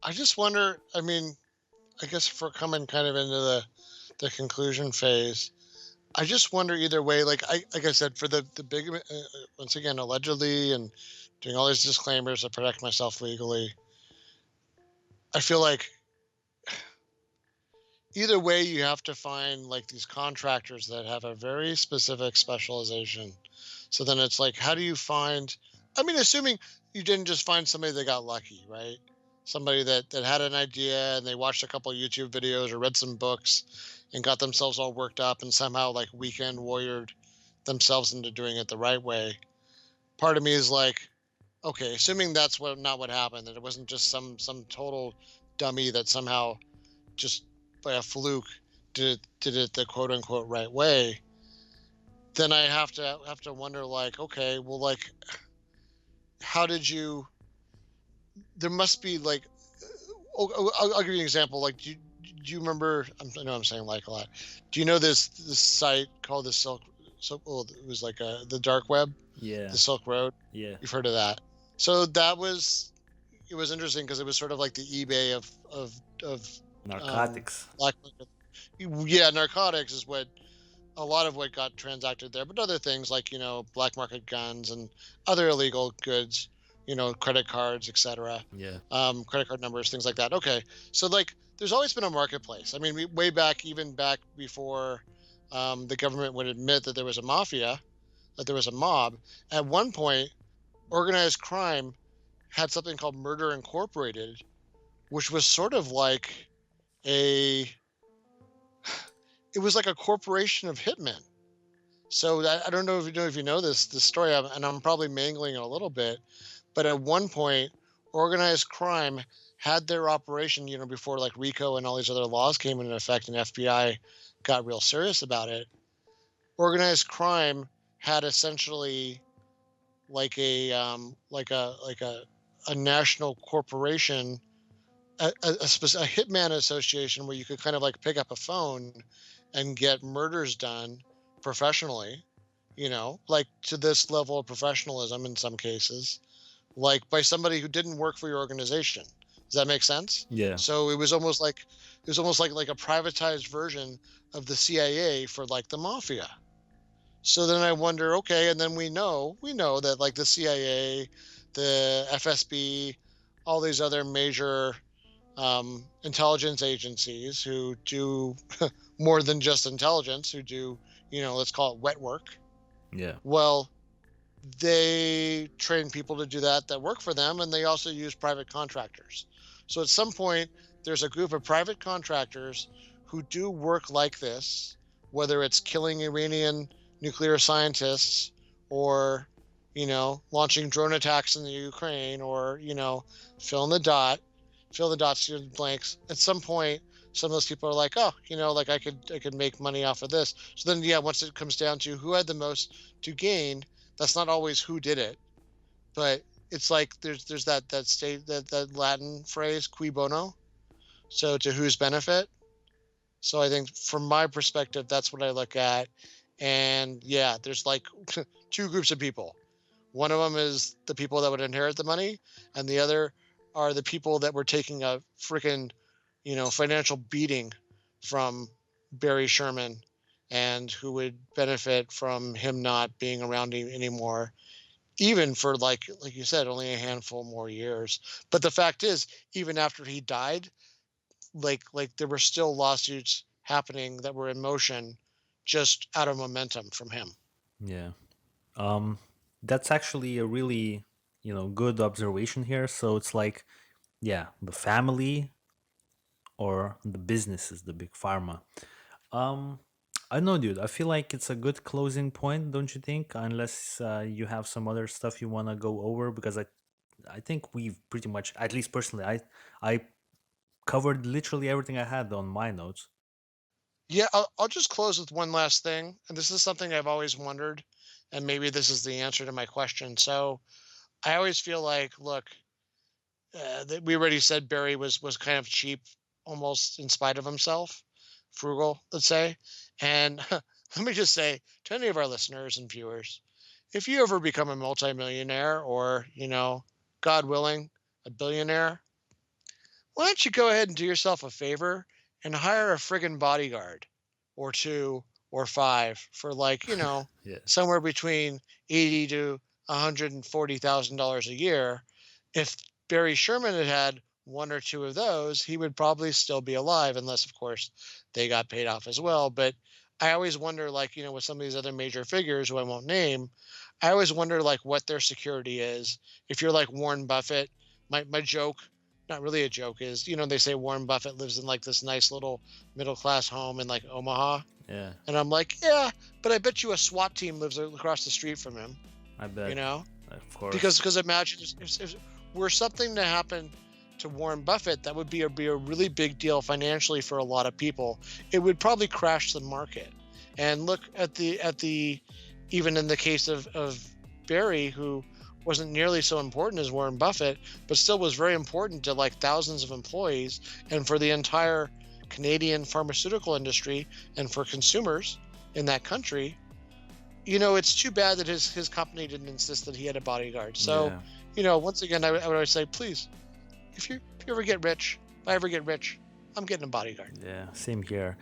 I just wonder. I mean, I guess if we're coming kind of into the conclusion phase, I just wonder either way. Like I said, for the big once again, allegedly, and doing all these disclaimers to protect myself legally, I feel like either way you have to find like these contractors that have a very specific specialization. So then it's like, how do you find, I mean, assuming you didn't just find somebody that got lucky, right? Somebody that had an idea and they watched a couple of YouTube videos or read some books and got themselves all worked up and somehow like weekend warriored themselves into doing it the right way. Part of me is like, okay, assuming that's what not what happened, that it wasn't just some total dummy that somehow just by a fluke did it the quote unquote right way, then I have to wonder like, okay, well, like, how did you? There must be like, I'll give you an example. Like, do you remember? I know I'm saying like a lot. Do you know this site called the Well, it was like the dark web, Yeah. the Silk Road. Yeah. You've heard of that? So that was it was interesting because it was sort of like the eBay of Narcotics. black market. Yeah, narcotics is what a lot of what got transacted there, but other things like black market guns and other illegal goods, credit cards, etc., Yeah. credit card numbers, things like that. Okay, so like there's always been a marketplace. I mean, way back, even back before the government would admit that there was a mafia, that there was a mob. At one point, organized crime had something called Murder Incorporated, which was sort of like a it was like a corporation of hitmen. So I don't know if you know this story, and I'm probably mangling it a little bit, but at one point, organized crime had their operation, before like RICO and all these other laws came into effect, and FBI got real serious about it. Organized crime had essentially like a national corporation, a hitman association where you could kind of like pick up a phone and get murders done professionally, like to this level of professionalism in some cases, like by somebody who didn't work for your organization. Does that make sense? Yeah. So it was almost like a privatized version of the CIA for like the mafia. So then I wonder, okay, and then we know that like the CIA, the FSB, all these other major intelligence agencies who do more than just intelligence, who do, let's call it wet work. Yeah. Well, they train people to do that work for them, and they also use private contractors. So at some point, there's a group of private contractors who do work like this, whether it's killing Iranian nuclear scientists or, launching drone attacks in the Ukraine or, fill in the dots, fill the blanks. At some point, some of those people are like, oh, like I could make money off of this. So then, yeah, once it comes down to who had the most to gain, that's not always who did it, but it's like there's that Latin phrase, cui bono. So to whose benefit? So I think from my perspective, that's what I look at. And yeah, there's like two groups of people. One of them is the people that would inherit the money, and the other are the people that were taking a freaking, financial beating from Barry Sherman, and who would benefit from him not being around anymore, even for like you said, only a handful more years. But the fact is, even after he died, like there were still lawsuits happening that were in motion just out of momentum from him. Yeah. Um, that's actually a really, good observation here. So it's like, yeah, the family or the businesses, the big pharma. Um, I don't know, dude. I feel like it's a good closing point, don't you think? Unless you have some other stuff you want to go over, because I think we've pretty much, at least personally, I covered literally everything I had on my notes. Yeah, I'll just close with one last thing, and this is something I've always wondered, and maybe this is the answer to my question. So I always feel like, look, that we already said Barry was kind of cheap, almost in spite of himself, frugal, let's say. And let me just say to any of our listeners and viewers, if you ever become a multimillionaire or, God willing, a billionaire, why don't you go ahead and do yourself a favor and hire a friggin' bodyguard or two or five for like, Yeah. somewhere between 80 to $140,000 a year. If Barry Sherman had had one or two of those, he would probably still be alive, unless, of course, they got paid off as well. But I always wonder, like, with some of these other major figures who I won't name, I always wonder, like, what their security is. If you're like Warren Buffett, my joke, not really a joke, is, they say Warren Buffett lives in like this nice little middle class home in like Omaha. Yeah. And I'm like, yeah, but I bet you a SWAT team lives across the street from him, I you bet. know? Of course. Because imagine if were something to happen to Warren Buffett, that would be a really big deal financially for a lot of people. It would probably crash the market. And look at the even in the case of Barry, who wasn't nearly so important as Warren Buffett, but still was very important to like thousands of employees and for the entire Canadian pharmaceutical industry and for consumers in that country. It's too bad that his company didn't insist that he had a bodyguard. So, Yeah. once again, I would always say, please, if you ever get rich, if I ever get rich, I'm getting a bodyguard. Yeah, same here.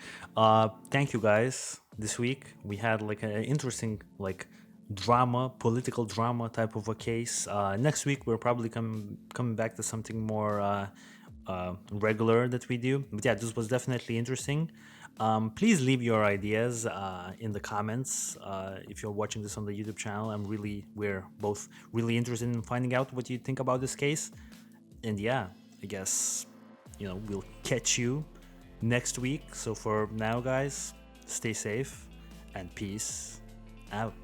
Thank you guys. This week we had like an interesting like drama, political drama type of a case. Next week we're probably coming back to something more regular that we do. But yeah, this was definitely interesting. Please leave your ideas in the comments if you're watching this on the YouTube channel. We're both really interested in finding out what you think about this case. And yeah, I guess we'll catch you next week. So for now, guys, stay safe and peace out.